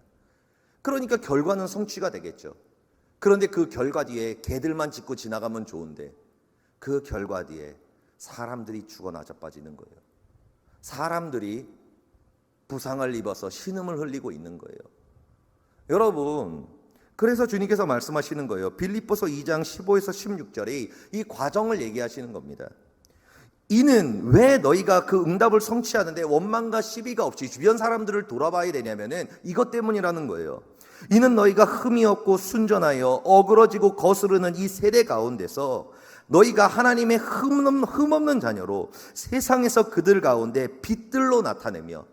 [SPEAKER 3] 그러니까 결과는 성취가 되겠죠. 그런데 그 결과 뒤에 개들만 짖고 지나가면 좋은데 그 결과 뒤에 사람들이 죽어 나자빠지는 거예요. 사람들이 부상을 입어서 신음을 흘리고 있는 거예요. 여러분, 그래서 주님께서 말씀하시는 거예요. 빌립보서 2장 15에서 16절에 이 과정을 얘기하시는 겁니다. 이는 왜 너희가 그 응답을 성취하는데 원망과 시비가 없이 주변 사람들을 돌아봐야 되냐면은 이것 때문이라는 거예요. 이는 너희가 흠이 없고 순전하여 어그러지고 거스르는 이 세대 가운데서 너희가 하나님의 흠없는 자녀로 세상에서 그들 가운데 빛들로 나타내며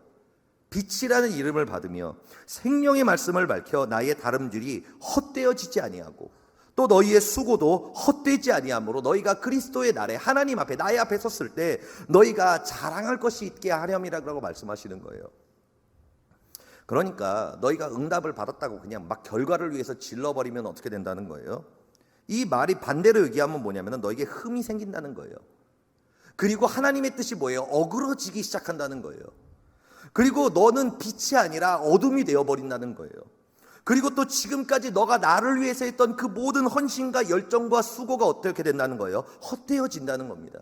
[SPEAKER 3] 빛이라는 이름을 받으며 생명의 말씀을 밝혀 나의 다름질이 헛되어지지 아니하고 또 너희의 수고도 헛되지 아니하므로 너희가 그리스도의 날에 하나님 앞에 나의 앞에 섰을 때 너희가 자랑할 것이 있게 하렴이라고 말씀하시는 거예요. 그러니까 너희가 응답을 받았다고 그냥 막 결과를 위해서 질러버리면 어떻게 된다는 거예요? 이 말이 반대로 얘기하면 뭐냐면 너에게 흠이 생긴다는 거예요. 그리고 하나님의 뜻이 뭐예요? 어그러지기 시작한다는 거예요. 그리고 너는 빛이 아니라 어둠이 되어버린다는 거예요. 그리고 또 지금까지 너가 나를 위해서 했던 그 모든 헌신과 열정과 수고가 어떻게 된다는 거예요? 헛되어진다는 겁니다.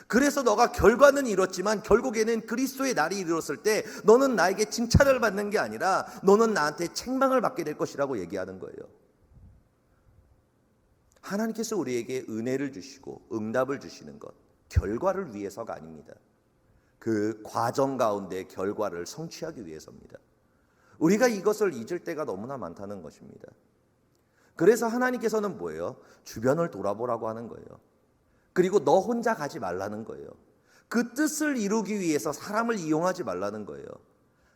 [SPEAKER 3] 그래서 너가 결과는 이뤘지만 결국에는 그리스도의 날이 이르렀을 때 너는 나에게 칭찬을 받는 게 아니라 너는 나한테 책망을 받게 될 것이라고 얘기하는 거예요. 하나님께서 우리에게 은혜를 주시고 응답을 주시는 것, 결과를 위해서가 아닙니다. 그 과정 가운데 결과를 성취하기 위해서입니다. 우리가 이것을 잊을 때가 너무나 많다는 것입니다. 그래서 하나님께서는 뭐예요? 주변을 돌아보라고 하는 거예요. 그리고 너 혼자 가지 말라는 거예요. 그 뜻을 이루기 위해서 사람을 이용하지 말라는 거예요.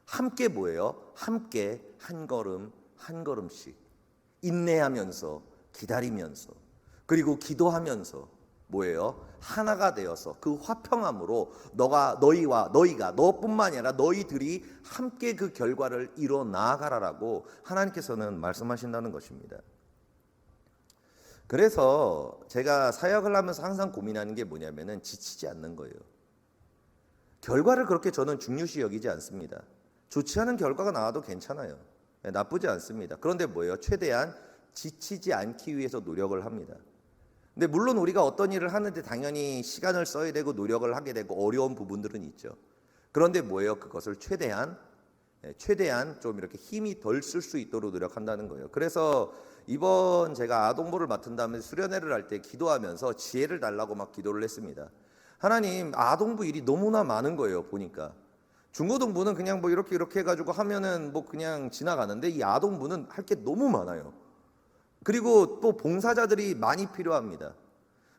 [SPEAKER 3] 함께 뭐예요? 함께 한 걸음 한 걸음씩 인내하면서 기다리면서 그리고 기도하면서 뭐예요? 하나가 되어서 그 화평함으로 너희가 너뿐만 아니라 너희들이 함께 그 결과를 이뤄 나아가라라고 하나님께서는 말씀하신다는 것입니다. 그래서 제가 사역을 하면서 항상 고민하는 게 뭐냐면은 지치지 않는 거예요. 결과를 그렇게 저는 중요시 여기지 않습니다. 좋지 않은 결과가 나와도 괜찮아요. 나쁘지 않습니다. 그런데 뭐예요? 최대한 지치지 않기 위해서 노력을 합니다. 근데 물론 우리가 어떤 일을 하는데 당연히 시간을 써야 되고 노력을 하게 되고 어려운 부분들은 있죠. 그런데 뭐예요? 그것을 최대한 좀 이렇게 힘이 덜 쓸 수 있도록 노력한다는 거예요. 그래서 이번 제가 아동부를 맡은 다음에 수련회를 할 때 기도하면서 지혜를 달라고 막 기도를 했습니다. 하나님, 아동부 일이 너무나 많은 거예요. 보니까 중고등부는 그냥 뭐 이렇게 해가지고 하면은 뭐 그냥 지나가는데 이 아동부는 할 게 너무 많아요. 그리고 또 봉사자들이 많이 필요합니다.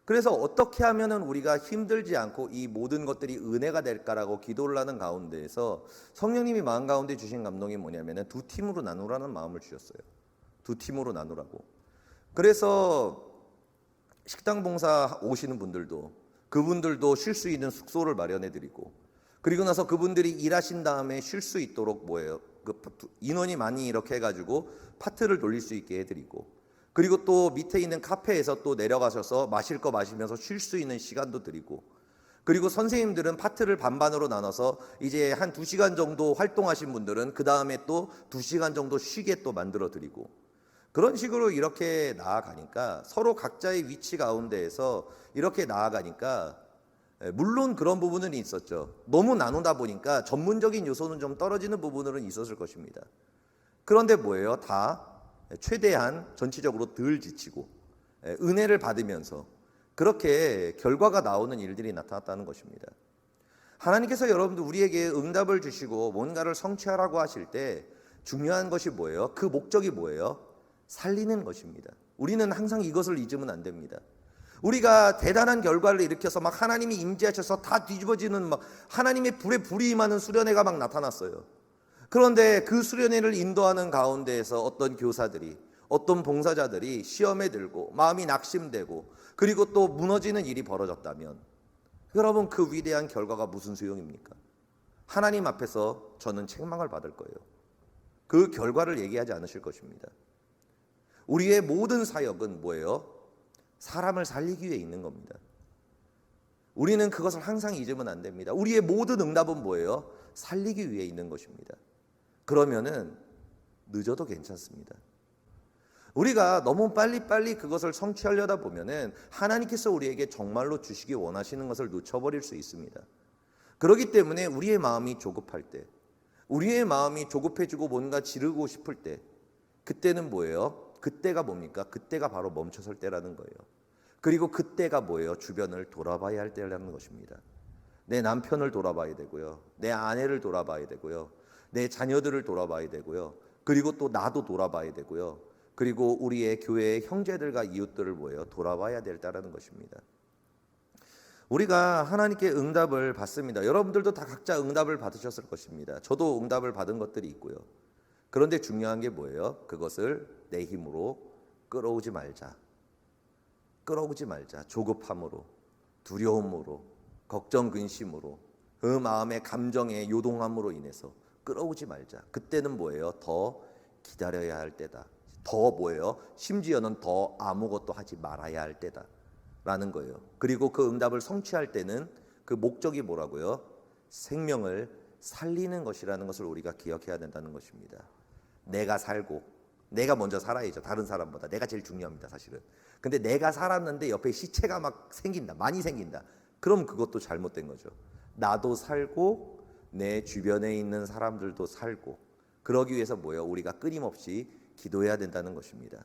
[SPEAKER 3] 그래서 어떻게 하면은 우리가 힘들지 않고 이 모든 것들이 은혜가 될까라고 기도를 하는 가운데에서 성령님이 마음 가운데 주신 감동이 뭐냐면은 두 팀으로 나누라는 마음을 주셨어요. 두 팀으로 나누라고. 그래서 식당 봉사 오시는 분들도 그분들도 쉴 수 있는 숙소를 마련해 드리고, 그리고 나서 그분들이 일하신 다음에 쉴 수 있도록 뭐예요? 그 인원이 많이 이렇게 해가지고 파트를 돌릴 수 있게 해드리고, 그리고 또 밑에 있는 카페에서 또 내려가셔서 마실 거 마시면서 쉴 수 있는 시간도 드리고, 그리고 선생님들은 파트를 반반으로 나눠서 이제 한 2시간 정도 활동하신 분들은 그 다음에 또 2시간 정도 쉬게 또 만들어 드리고, 그런 식으로 이렇게 나아가니까 서로 각자의 위치 가운데에서 이렇게 나아가니까, 물론 그런 부분은 있었죠. 너무 나누다 보니까 전문적인 요소는 좀 떨어지는 부분은 있었을 것입니다. 그런데 뭐예요? 다 최대한 전체적으로 덜 지치고 은혜를 받으면서 그렇게 결과가 나오는 일들이 나타났다는 것입니다. 하나님께서 여러분들 우리에게 응답을 주시고 뭔가를 성취하라고 하실 때 중요한 것이 뭐예요? 그 목적이 뭐예요? 살리는 것입니다. 우리는 항상 이것을 잊으면 안 됩니다. 우리가 대단한 결과를 일으켜서 막 하나님이 임재하셔서 다 뒤집어지는 막 하나님의 불이 임하는 수련회가 막 나타났어요. 그런데 그 수련회를 인도하는 가운데에서 어떤 교사들이, 어떤 봉사자들이 시험에 들고 마음이 낙심되고 그리고 또 무너지는 일이 벌어졌다면, 여러분 그 위대한 결과가 무슨 소용입니까? 하나님 앞에서 저는 책망을 받을 거예요. 그 결과를 얘기하지 않으실 것입니다. 우리의 모든 사역은 뭐예요? 사람을 살리기 위해 있는 겁니다. 우리는 그것을 항상 잊으면 안 됩니다. 우리의 모든 응답은 뭐예요? 살리기 위해 있는 것입니다. 그러면은 늦어도 괜찮습니다. 우리가 너무 빨리빨리 그것을 성취하려다 보면은 하나님께서 우리에게 정말로 주시기 원하시는 것을 놓쳐버릴 수 있습니다. 그렇기 때문에 우리의 마음이 조급할 때, 우리의 마음이 조급해지고 뭔가 지르고 싶을 때, 그때는 뭐예요? 그때가 뭡니까? 그때가 바로 멈춰설 때라는 거예요. 그리고 그때가 뭐예요? 주변을 돌아봐야 할 때라는 것입니다. 내 남편을 돌아봐야 되고요. 내 아내를 돌아봐야 되고요. 내 자녀들을 돌아봐야 되고요. 그리고 또 나도 돌아봐야 되고요. 그리고 우리의 교회의 형제들과 이웃들을 뭐예요? 돌아봐야 될 때라는 것입니다. 우리가 하나님께 응답을 받습니다. 여러분들도 다 각자 응답을 받으셨을 것입니다. 저도 응답을 받은 것들이 있고요. 그런데 중요한 게 뭐예요? 그것을 내 힘으로 끌어오지 말자. 끌어오지 말자. 조급함으로, 두려움으로, 걱정, 근심으로, 그 마음의 감정의 요동함으로 인해서 끌어오지 말자. 그때는 뭐예요? 더 기다려야 할 때다. 더 뭐예요? 심지어는 더 아무것도 하지 말아야 할 때다 라는 거예요. 그리고 그 응답을 성취할 때는 그 목적이 뭐라고요? 생명을 살리는 것이라는 것을 우리가 기억해야 된다는 것입니다. 내가 살고, 내가 먼저 살아야죠. 다른 사람보다. 내가 제일 중요합니다, 사실은. 근데 내가 살았는데 옆에 시체가 막 생긴다, 많이 생긴다. 그럼 그것도 잘못된 거죠. 나도 살고 내 주변에 있는 사람들도 살고, 그러기 위해서 뭐예요? 우리가 끊임없이 기도해야 된다는 것입니다.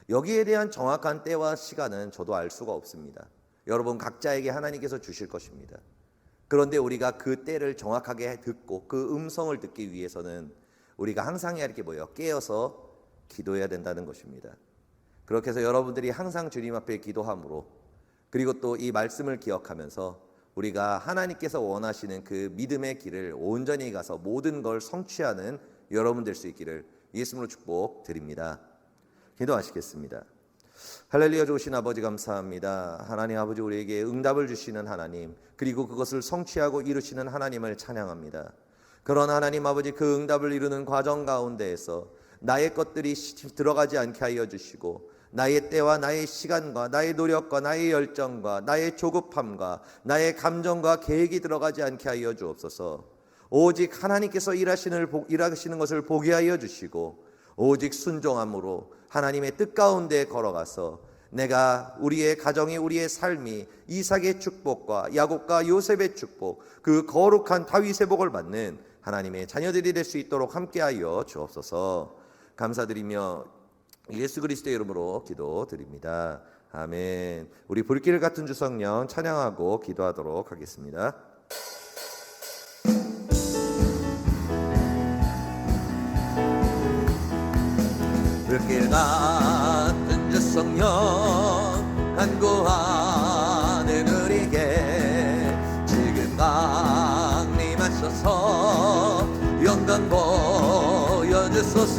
[SPEAKER 3] 여기에 대한 정확한 때와 시간은 저도 알 수가 없습니다. 여러분 각자에게 하나님께서 주실 것입니다. 그런데 우리가 그 때를 정확하게 듣고 그 음성을 듣기 위해서는 우리가 항상 이렇게 뭐예요? 깨어서 기도해야 된다는 것입니다. 그렇게 해서 여러분들이 항상 주님 앞에 기도함으로, 그리고 또 이 말씀을 기억하면서 우리가 하나님께서 원하시는 그 믿음의 길을 온전히 가서 모든 걸 성취하는 여러분 될 수 있기를 예수님으로 축복드립니다. 기도하시겠습니다. 할렐루야. 좋으신 아버지 감사합니다. 하나님 아버지, 우리에게 응답을 주시는 하나님, 그리고 그것을 성취하고 이루시는 하나님을 찬양합니다. 그런 하나님 아버지, 그 응답을 이루는 과정 가운데에서 나의 것들이 들어가지 않게 하여 주시고, 나의 때와 나의 시간과 나의 노력과 나의 열정과 나의 조급함과 나의 감정과 계획이 들어가지 않게 하여 주옵소서. 오직 하나님께서 일하시는 것을 보게 하여 주시고, 오직 순종함으로 하나님의 뜻 가운데 걸어가서 내가 우리의 가정이, 우리의 삶이 이삭의 축복과 야곱과 요셉의 축복, 그 거룩한 다윗의 복을 받는 하나님의 자녀들이 될 수 있도록 함께하여 주옵소서. 감사드리며 예수 그리스도의 이름으로 기도드립니다. 아멘. 우리 불길 같은 주성령 찬양하고 기도하도록 하겠습니다. 불길 같은 주 성령 간구하는 우리에게 지금 강림하셔서 영광 보여주소서.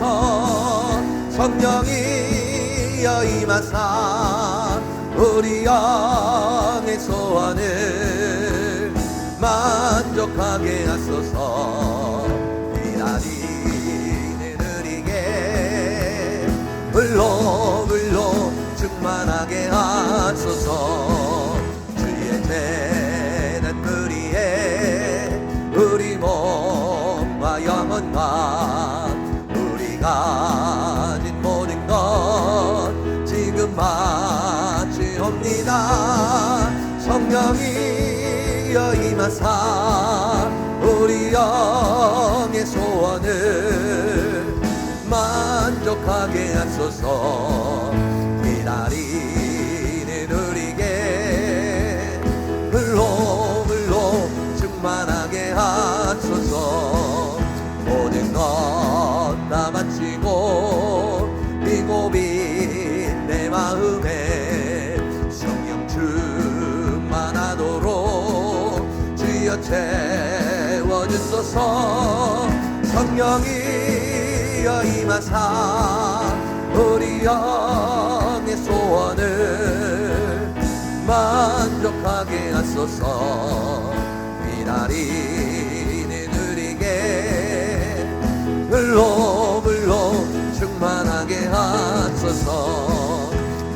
[SPEAKER 3] 성령이여 임하사 우리 영의 소원을 만족하게 하소서. 기다리는 우리에게 불로 충만하게 하소서. 주의 재단 뿌리에 우리 몸과 영혼과 우리 가진 모든 것 지금 마치옵니다. 성령이여 임하사 우리 영의 소원을 만족하게 하소서. 기다리는 우리에게 불로 충만하게 하소서. 모든 것 다 마치고 이 고빈 내 마음에 성령 충만하도록 주여 채워주소서. 성령이여 임하사 우리 영의 소원을 만족하게 하소서. 기다리는 우리에게 불로 충만하게 하소서.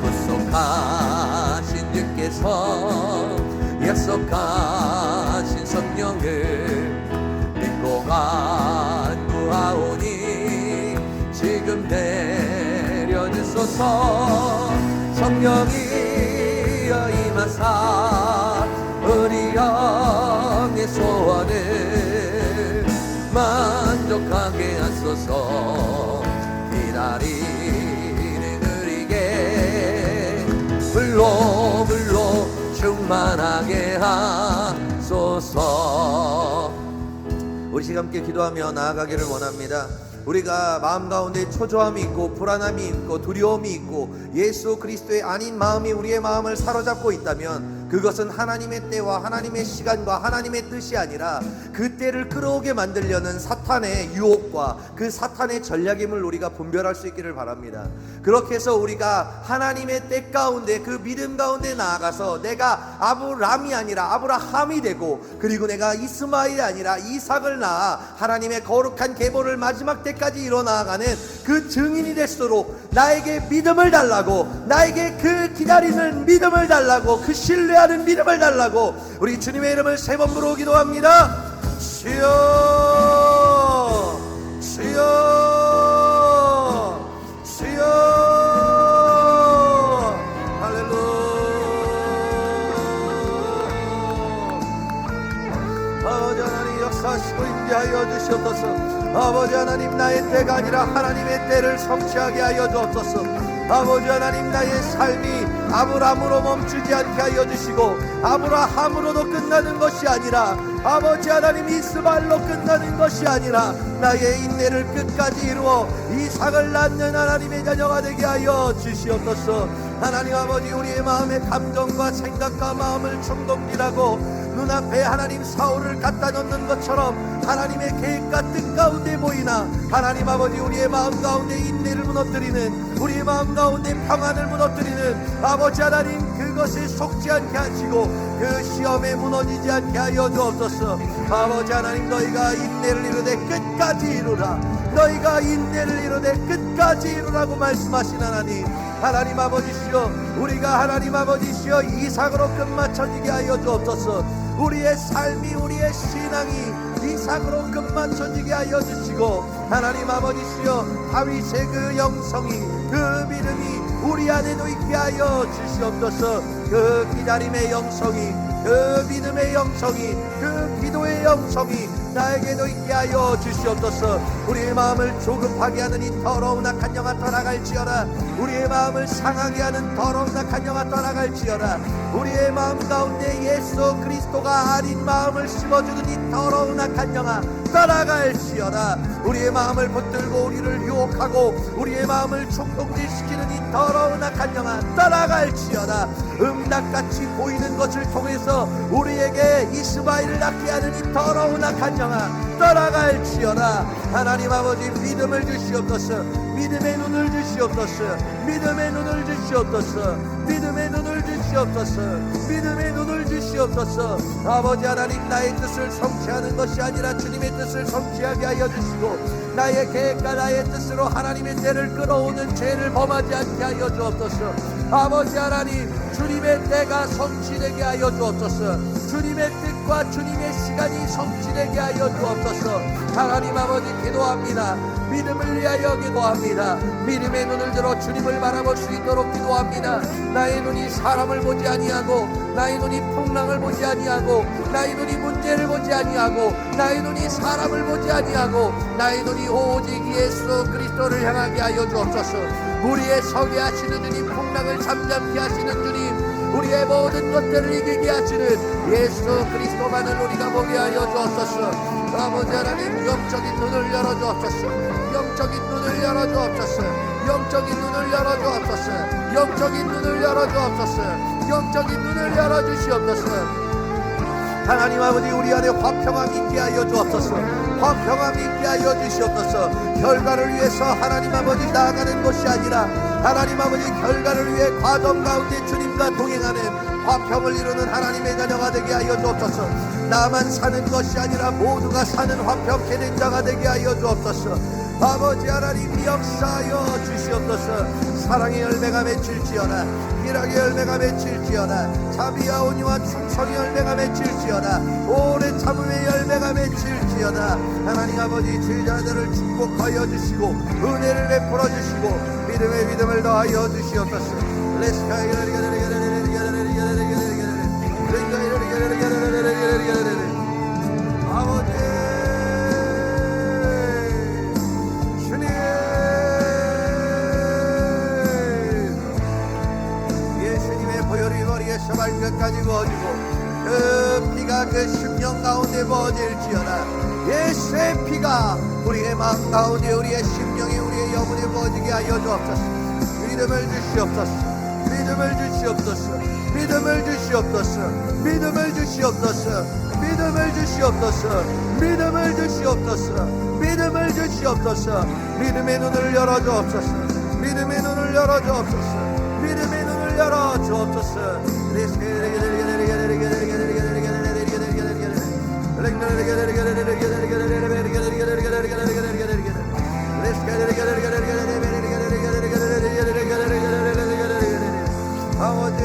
[SPEAKER 3] 구속하신 주께서 약속하신 성령을 믿고 간구하오니 지금 내려주소서. 성령이여 임하사 우리 영의 소원을 만족하게 하소서. 기다리는 우리에게 불로 충만하게 하소서. 우리 시간 함께 기도하며 나아가기를 원합니다. 우리가 마음 가운데 초조함이 있고 불안함이 있고 두려움이 있고 예수 그리스도의 아닌 마음이 우리의 마음을 사로잡고 있다면 그것은 하나님의 때와 하나님의 시간과 하나님의 뜻이 아니라 그 때를 끌어오게 만들려는 사탄의 유혹과 그 사탄의 전략임을 우리가 분별할 수 있기를 바랍니다. 그렇게 해서 우리가 하나님의 때 가운데 그 믿음 가운데 나아가서 내가 아브람이 아니라 아브라함이 되고 그리고 내가 이스마엘이 아니라 이삭을 낳아 하나님의 거룩한 계보를 마지막 때까지 이뤄나가는 그 증인이 될수록 나에게 믿음을 달라고, 나에게 그 기다리는 믿음을 달라고, 그 신뢰하는 믿음을 달라고 우리 주님의 이름을 세 번 부르고 기도합니다. 주여 주여 주여. 할렐루야. 아버지 하나님 역사하시고 임재하여 주시옵소서. 아버지 하나님 나의 때가 아니라 하나님의 때를 성취하게 하여 주옵소서. 아버지 하나님 나의 삶이 아브라함으로 멈추지 않게 하여 주시고 아브라함으로도 끝나는 것이 아니라 아버지 하나님 이스마엘로 끝나는 것이 아니라 나의 인내를 끝까지 이루어 이삭을 낳는 하나님의 자녀가 되게 하여 주시옵소서. 하나님 아버지 우리의 마음의 감정과 생각과 마음을 충동질하고 눈앞에 하나님 사울을 갖다 놓는 것처럼 하나님의 계획과 뜻 가운데 보이나 하나님 아버지 우리의 마음 가운데 인내를 무너뜨리는 우리의 마음 가운데 평안을 무너뜨리는 아버지 하나님 그것에 속지 않게 하시고 그 시험에 무너지지 않게 하여 주옵소서. 아버지 하나님 너희가 인내를 이루되 끝까지 이루라. 너희가 인내를 이루되 끝까지 이루라고 말씀하신 하나님, 하나님 아버지시여 우리가 하나님 아버지시여 이삭으로 끝마쳐지게 하여 주옵소서. 우리의 삶이 우리의 신앙이 이삭으로 끝마쳐지게 하여 주시고 하나님 아버지시여 다윗의 그 영성이 그 믿음이 우리 안에도 있게 하여 주시옵소서. 그 기다림의 영성이 그 믿음의 영성이 그 기도의 영성이 나에게도 있게 하여 주시옵소서. 우리의 마음을 조급하게 하는 이 더러운 악한 영아 떠나갈지어다. 우리의 마음을 상하게 하는 더러운 악한 영아 떠나갈지어다. 우리의 마음 가운데 예수 그리스도가 아닌 마음을 심어주는 이 더러운 악한 영아 떠나갈지어다. 우리의 마음을 붙들고 우리를 유혹하고 우리의 마음을 충동질시키는 이 더러운 악한 영아 떠나갈지어다. 음락같이 보이는 것을 통해서 우리에게 이스마엘을 낳게 하는 이 더러운 악한 영아 떠나갈지어다. 하나님 아버지 믿음을 주시옵소서. 믿음의 눈을 주시옵소서. 믿음의 눈을 주시옵소서. 믿음의 눈을 주시옵소서. 믿음의 눈을 주시옵소서. 아버지 하나님 나의 뜻을 성취하는 것이 아니라 주님의 뜻을 성취하게 하여 주시고 나의 계획과 나의 뜻으로 하나님의 때를 끌어오는 죄를 범하지 않게 하여 주옵소서. 아버지 하나님 주님의 때가 성취되게 하여 주옵소서. 주님의 뜻과 주님의 시간이 성취되게 하여 주옵소서. 하나님 아버지 기도합니다. 믿음을 위하여 기도합니다. 믿음의 눈을 들어 주님을 바라볼 수 있도록 기도합니다. 나의 눈이 사람을 보지 아니하고 나의 눈이 풍랑을 보지 아니하고 나의 눈이 문제를 보지 아니하고 나의 눈이 사람을 보지 아니하고 나의 눈이 오직 예수 그리스도를 향하게 하여 주옵소서. 우리의 서게 하시는 주님, 풍랑을 잠잠케 하시는 주님, 우리의 모든 것들을 이기게 하시는 예수 그리스도만을 우리가 보게 하여 주옵소서. 아버지 하나님 영적인 눈을 열어주옵소서. 영적인 눈을 열어주옵소서. 영적인 눈을 열어주옵소서. 영적인 눈을 열어주옵소서. 영적인 눈을 열어주시옵소서. 하나님 아버지 우리 안에 화평함이 있게 하여 주옵소서. 화평함이 있게 하여 주시옵소서. 결과를 위해서 하나님 아버지 나아가는 것이 아니라 하나님 아버지 결과를 위해 과정 가운데 주님과 동행하는 화평을 이루는 하나님의 자녀가 되게 하여 주옵소서. 나만 사는 것이 아니라 모두가 사는 화평케 된 자가 되게 하여 주옵소서. 아버지 하나님 역사하여 주시옵소서. 사랑의 열매가 맺힐지어다. 일하게 열매가 맺힐지어다. 자비와 온유와 충성의 열매가 맺힐지어다. 오래 참음의 열매가 맺힐지어다. 하나님 아버지 제자들을 축복하여 주시고 은혜를 베풀어 주시고 믿음의 믿음을 더하여 주시옵소서. 아버지 주님 예수님의 보혈이 머리에서 발끝까지 부어지고 그 피가 그 심령 가운데 부어질지어다. 예수의 피가 우리의 마음 가운데 우리의 심령에 우리의 영혼에 부어지게 하여 주옵소서. 믿음을 주시옵소서. 믿음을 주시옵소서. 믿음을 주시옵소서. 믿음을 주시옵소서. 믿음을 주시옵소서. 믿음을 주시옵소서. 믿음을 주시옵소서. 믿음의 눈을 열어주옵소서. 믿음의 눈을 열어주옵소서. 믿음의 눈을 열어주옵소서. 아버지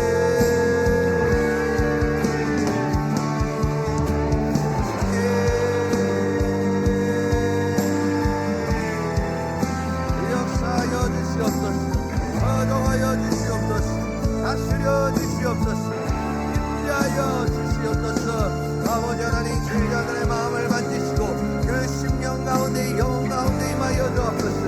[SPEAKER 3] 역사하여 주시옵소서. 거동하여 주시옵소서. 다스려 주시옵소서. 인도하여 주시옵소서. 아버지 하나님 제자들의 마음을 만지시고 그 심령 가운데 영혼 가운데 임하여 주옵소서.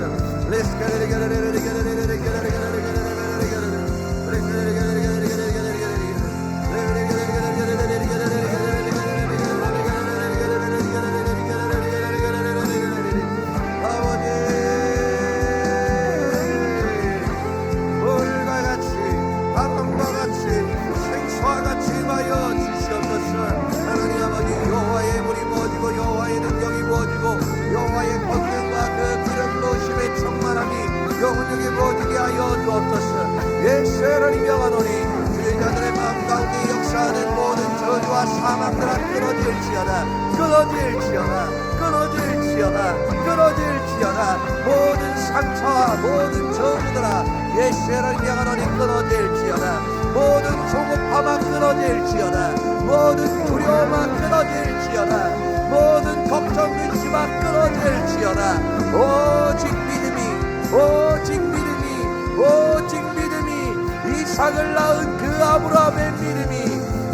[SPEAKER 3] 여호와의 권능과 그 기름 부으심의 충만함이 영혼에게 부어지게 하여 주옵소서. 예수 하나님 명하노니 제자들의 마음 가운데 역사하는 모든 저주와 사망들아 끊어질지어다. 끊어질지어다. 끊어질지어다. 끊어질지어다. 모든 상처와 모든 저주들아 예수 하나님 명하노니 끊어질지어다. 모든 조급함아 끊어질지어다. 모든 두려움아 끊어질지어다. 모든 걱정 근심아 끊어질지어다. 오직 믿음이 오직 믿음이 오직 믿음이 이삭을 낳은 그 아브라함의 믿음이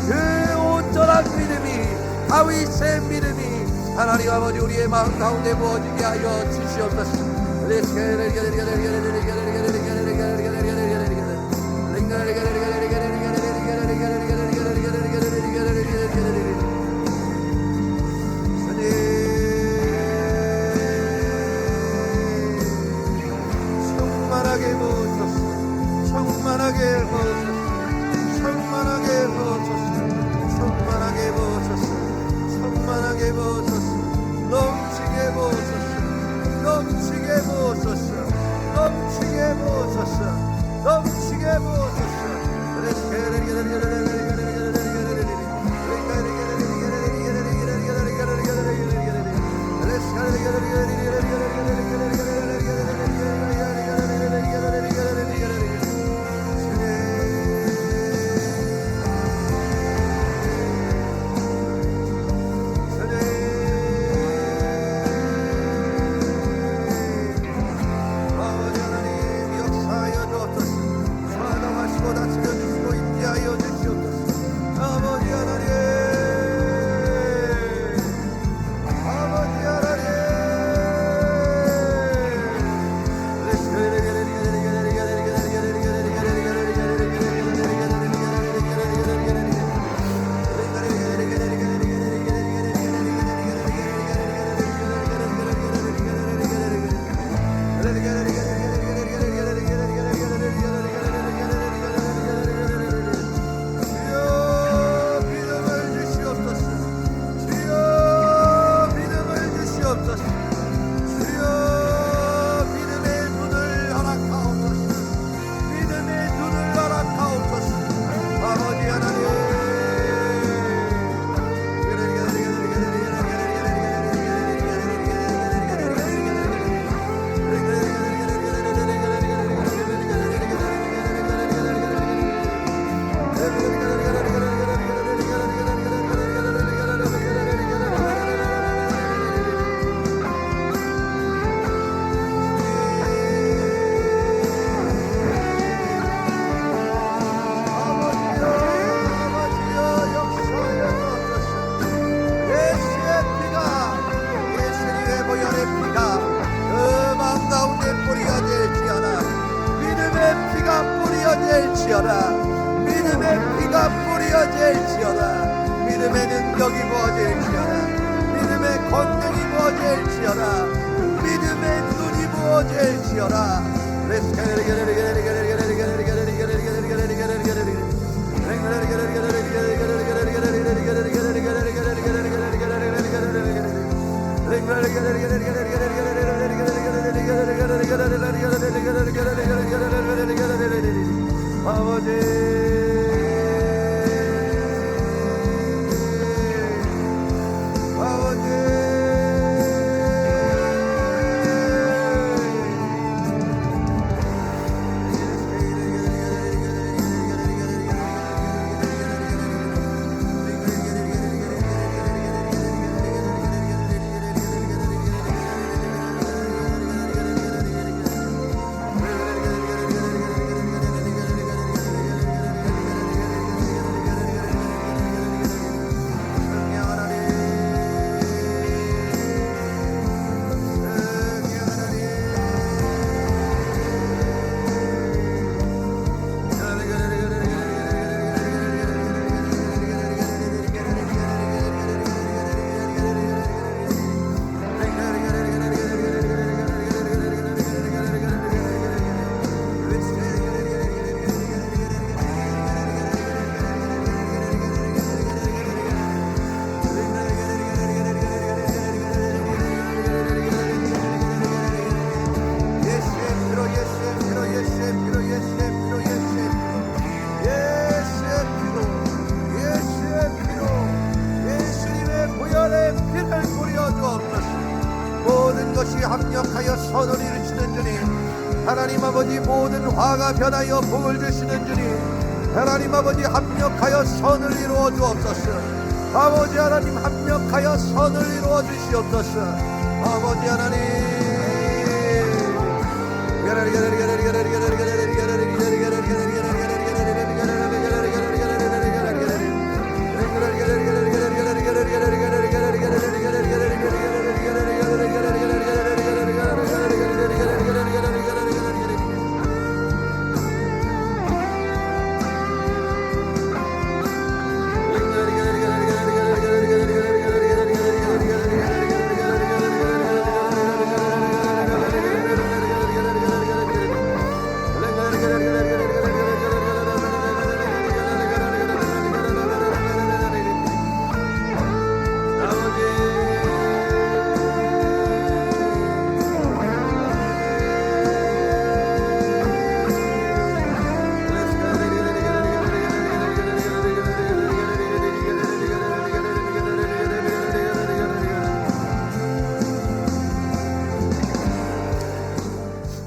[SPEAKER 3] 그 온전한 믿음이 다윗의 믿음이 하나님 아버지 우리의 마음 가운데 부어지게 하여 주시옵소서. 부어주옵소서. 넘치게 부어주옵소서. 아버지 하나님 역사하여 주옵소서. 사랑하시고 다스려 주시고 인자하여 주시옵소서. 아버지 하나님, 아버지 하나님. 주여 믿음을 주시옵소서. 주여 믿음을 주시옵소서. 주여 믿음의 눈을 허락하옵소서. 믿음의 눈을 허락하옵소서. 아버지 하나님, 아버지여 역사하여 주옵소서. 예수의 피가, 예수님의 보혈의 피가 그 마음 가운데 뿌려질지어다. 믿음의 피가 뿌려질지어다. 믿음의 피가 뿌려질지어다. 믿음의 능력이 부어질지어다. 믿음의 권능이 부어질지어다. 믿음의 눈이 부어질지어다. 모든 것이 합력하여 선을 이루시는 주님, 하나님 아버지 모든 화가 변하여 복을 주시는 주님, 하나님 아버지 합력하여 선을 이루어 주옵소서. 아버지 하나님 합력하여 선을 이루어 주시옵소서. 아버지 하나님,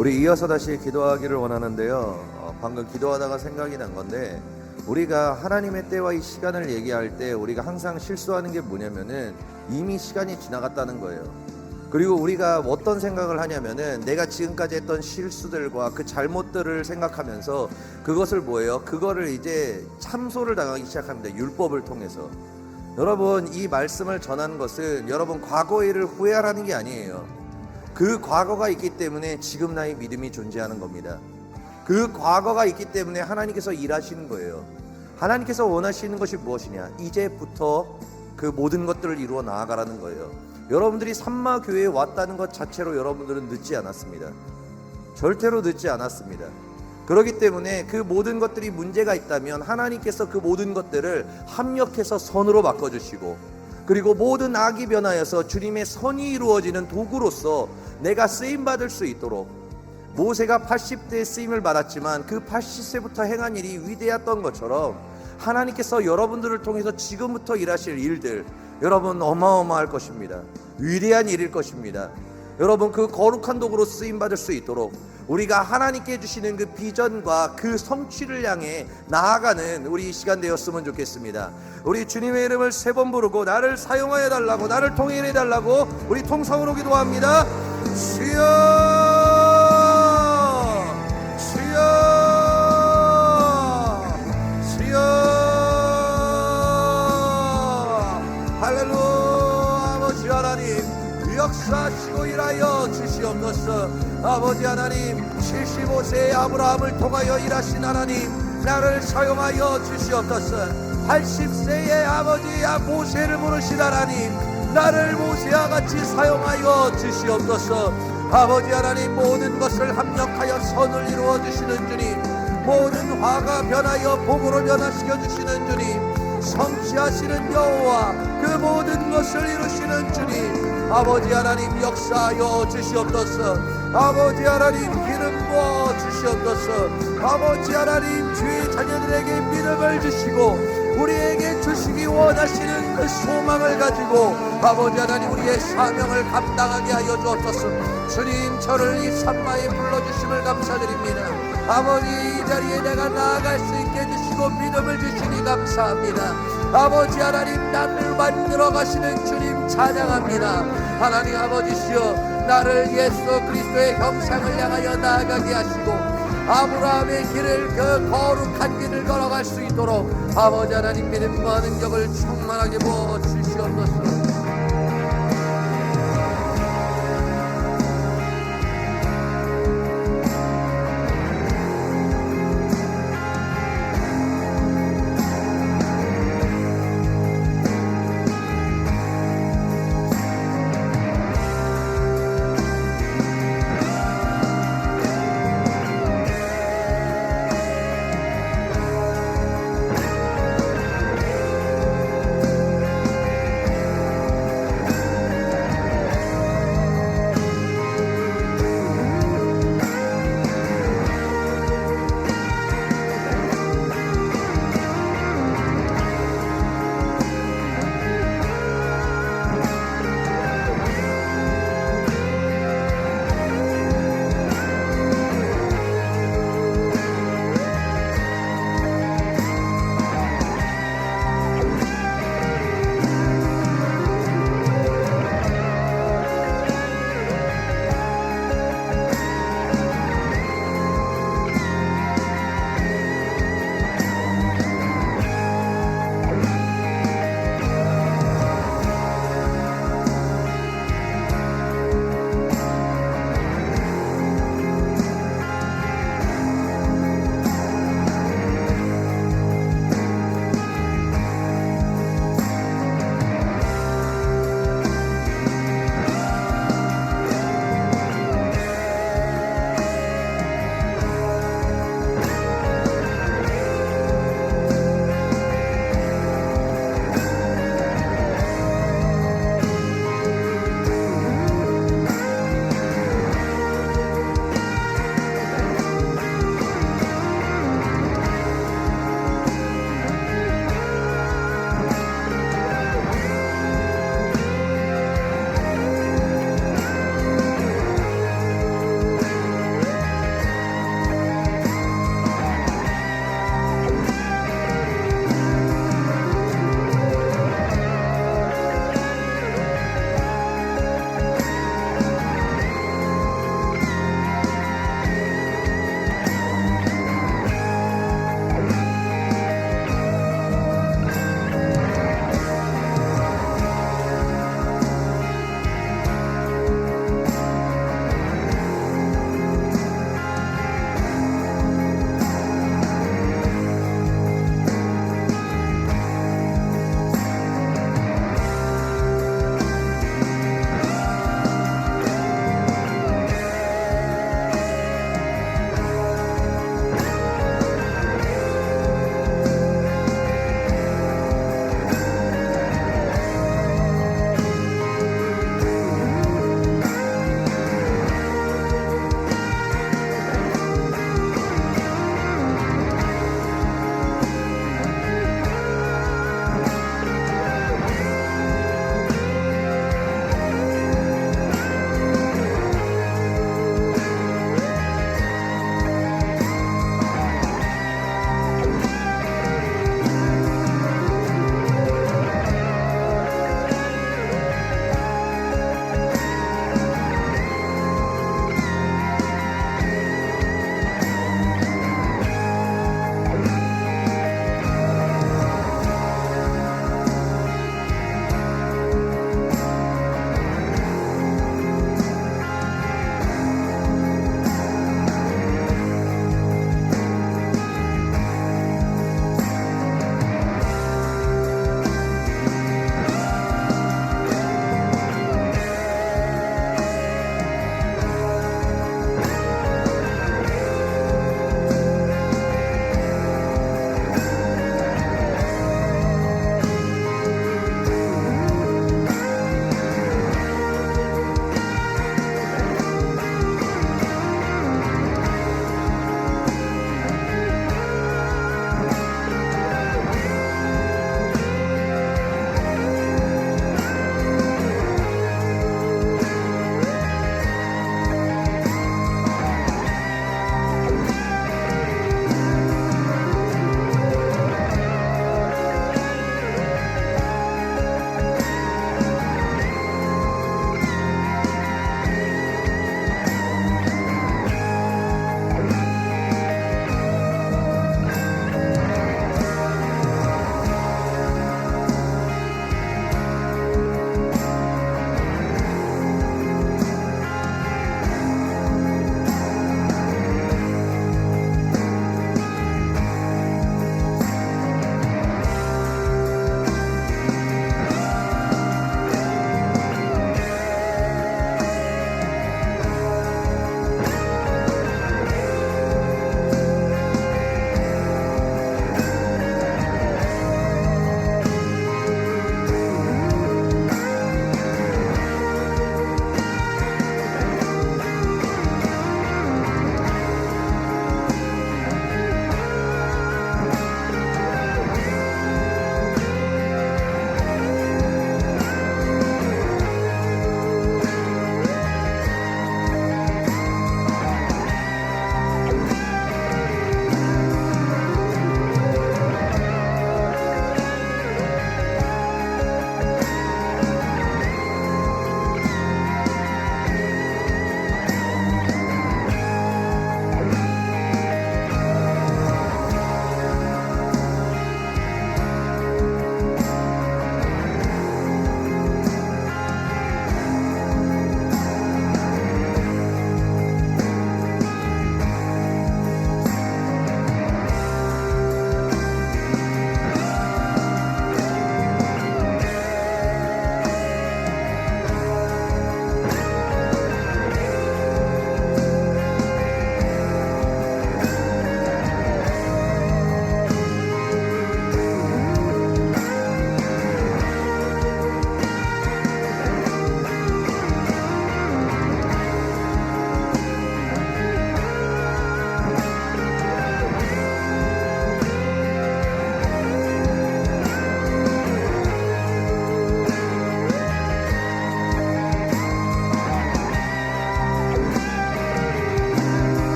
[SPEAKER 2] 우리 이어서 다시 기도하기를 원하는데요. 방금 기도하다가 생각이 난 건데, 우리가 하나님의 때와 이 시간을 얘기할 때 우리가 항상 실수하는 게 뭐냐면은 이미 시간이 지나갔다는 거예요. 그리고 우리가 어떤 생각을 하냐면은 내가 지금까지 했던 실수들과 그 잘못들을 생각하면서 그것을 뭐예요? 그거를 이제 참소를 당하기 시작합니다. 율법을 통해서. 여러분, 이 말씀을 전한 것은 여러분 과거의 일을 후회하라는 게 아니에요. 그 과거가 있기 때문에 지금 나의 믿음이 존재하는 겁니다. 그 과거가 있기 때문에 하나님께서 일하시는 거예요. 하나님께서 원하시는 것이 무엇이냐? 이제부터 그 모든 것들을 이루어 나아가라는 거예요. 여러분들이 삼마교회에 왔다는 것 자체로 여러분들은 늦지 않았습니다. 절대로 늦지 않았습니다. 그렇기 때문에 그 모든 것들이 문제가 있다면 하나님께서 그 모든 것들을 합력해서 선으로 바꿔주시고, 그리고 모든 악이 변하여서 주님의 선이 이루어지는 도구로서 내가 쓰임받을 수 있도록, 모세가 80대에 쓰임을 받았지만 그 80세부터 행한 일이 위대했던 것처럼 하나님께서 여러분들을 통해서 지금부터 일하실 일들, 여러분 어마어마할 것입니다. 위대한 일일 것입니다. 여러분 그 거룩한 도구로 쓰임받을 수 있도록 우리가 하나님께 주시는 그 비전과 그 성취를 향해 나아가는 우리 이 시간 되었으면 좋겠습니다. 우리 주님의 이름을 3번 부르고 나를 사용하여 달라고, 나를 통일해 달라고 우리 통성으로 기도합니다. 주여, 주여, 주여. 할렐루야. 아버지 하나님 역사하시고 일하여 주시옵소서. 아버지 하나님, 75세의 아브라함을 통하여 일하신 하나님, 나를 사용하여 주시옵소서. 80세의 아버지 모세를 부르신 하나님, 나를 모세와 같이 사용하여 주시옵소서. 아버지 하나님, 모든 것을 합력하여 선을 이루어 주시는 주님, 모든 화가 변하여 복으로 변화시켜 주시는 주님, 성취하시는 여호와, 그 모든 것을 이루시는 주님, 아버지 하나님 역사하여 주시옵소서. 아버지 하나님 기름 부어 주시옵소서. 아버지 하나님 주의 자녀들에게 믿음을 주시고 우리에게 주시기 원하시는 그 소망을 가지고 아버지 하나님 우리의 사명을 감당하게 하여 주옵소서. 주님, 저를 이 산마에 불러주심을 감사드립니다. 아버지, 이 자리에 내가 나아갈 수 있게 해주시고 믿음을 주시니 감사합니다. 아버지 하나님, 나를 만들어 가시는 주님 찬양합니다. 하나님 아버지시여, 나를 예수 그리스도의 형상을 향하여 나아가게 하시고 아브라함의 길을, 그 거룩한 길을 걸어갈 수 있도록 아버지 하나님 믿음과 능력을 충만하게 부어 주시옵소서.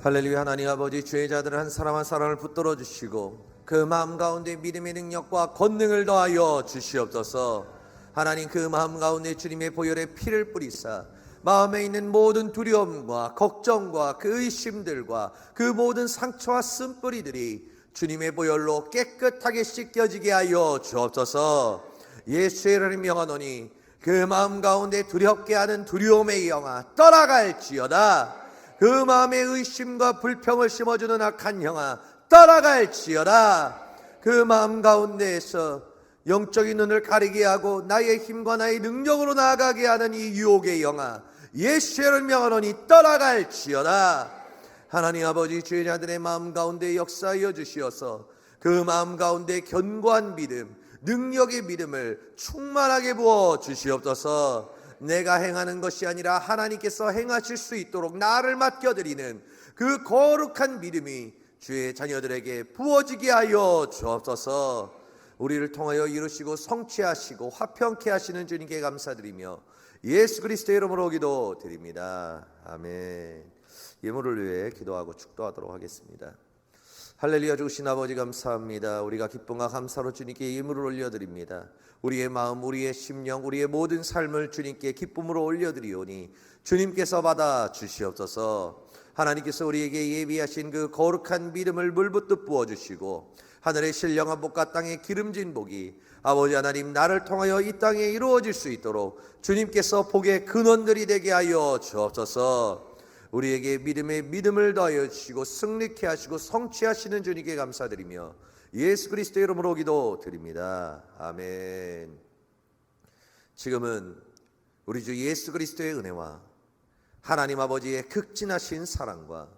[SPEAKER 3] 할렐루야. 하나님 아버지, 주의 자들을 한 사람 한 사람을 붙들어 주시고 그 마음 가운데 믿음의 능력과 권능을 더하여 주시옵소서. 하나님, 그 마음 가운데 주님의 보혈의 피를 뿌리사 마음에 있는 모든 두려움과 걱정과 그 의심들과 그 모든 상처와 쓴뿌리들이 주님의 보혈로 깨끗하게 씻겨지게 하여 주옵소서. 예수의 이름으로 명하노니 그 마음 가운데 두렵게 하는 두려움의 영아 떠나갈지어다. 그 마음에 의심과 불평을 심어주는 악한 영아 떠나갈지어다. 그 마음 가운데에서 영적인 눈을 가리게 하고 나의 힘과 나의 능력으로 나아가게 하는 이 유혹의 영아 예수를 명하노니 떠나갈지어다. 하나님 아버지, 주의 자들의 마음 가운데 역사하여 주시어서 그 마음 가운데 견고한 믿음, 능력의 믿음을 충만하게 부어 주시옵소서. 내가 행하는 것이 아니라 하나님께서 행하실 수 있도록 나를 맡겨드리는 그 거룩한 믿음이 주의 자녀들에게 부어지게 하여 주옵소서. 우리를 통하여 이루시고 성취하시고 화평케 하시는 주님께 감사드리며 예수 그리스도의 이름으로 기도드립니다. 아멘. 예물을 위해 기도하고 축도하도록 하겠습니다. 할렐루야. 주신 아버지 감사합니다. 우리가 기쁨과 감사로 주님께 예물을 올려드립니다. 우리의 마음, 우리의 심령, 우리의 모든 삶을 주님께 기쁨으로 올려드리오니 주님께서 받아 주시옵소서. 하나님께서 우리에게 예비하신 그 거룩한 믿음을 물붓듯 부어주시고 하늘의 신령한 복과 땅의 기름진 복이 아버지 하나님 나를 통하여 이 땅에 이루어질 수 있도록 주님께서 복의 근원들이 되게 하여 주옵소서. 우리에게 믿음의 믿음을 더하여 주시고 승리케 하시고 성취하시는 주님께 감사드리며 예수 그리스도의 이름으로 기도드립니다. 아멘. 지금은 우리 주 예수 그리스도의 은혜와 하나님 아버지의 극진하신 사랑과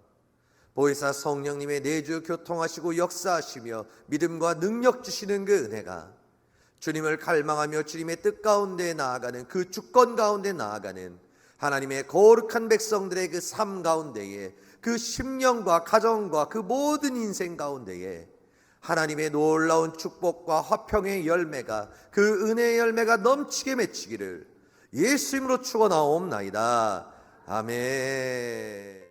[SPEAKER 3] 보혜사 성령님의 내주 교통하시고 역사하시며 믿음과 능력 주시는 그 은혜가 주님을 갈망하며 주님의 뜻 가운데 나아가는 그 주권 가운데 나아가는 하나님의 거룩한 백성들의 그 삶 가운데에 그 심령과 가정과 그 모든 인생 가운데에 하나님의 놀라운 축복과 화평의 열매가 그 은혜의 열매가 넘치게 맺히기를 예수 이름으로 축원하옵나이다. 아멘.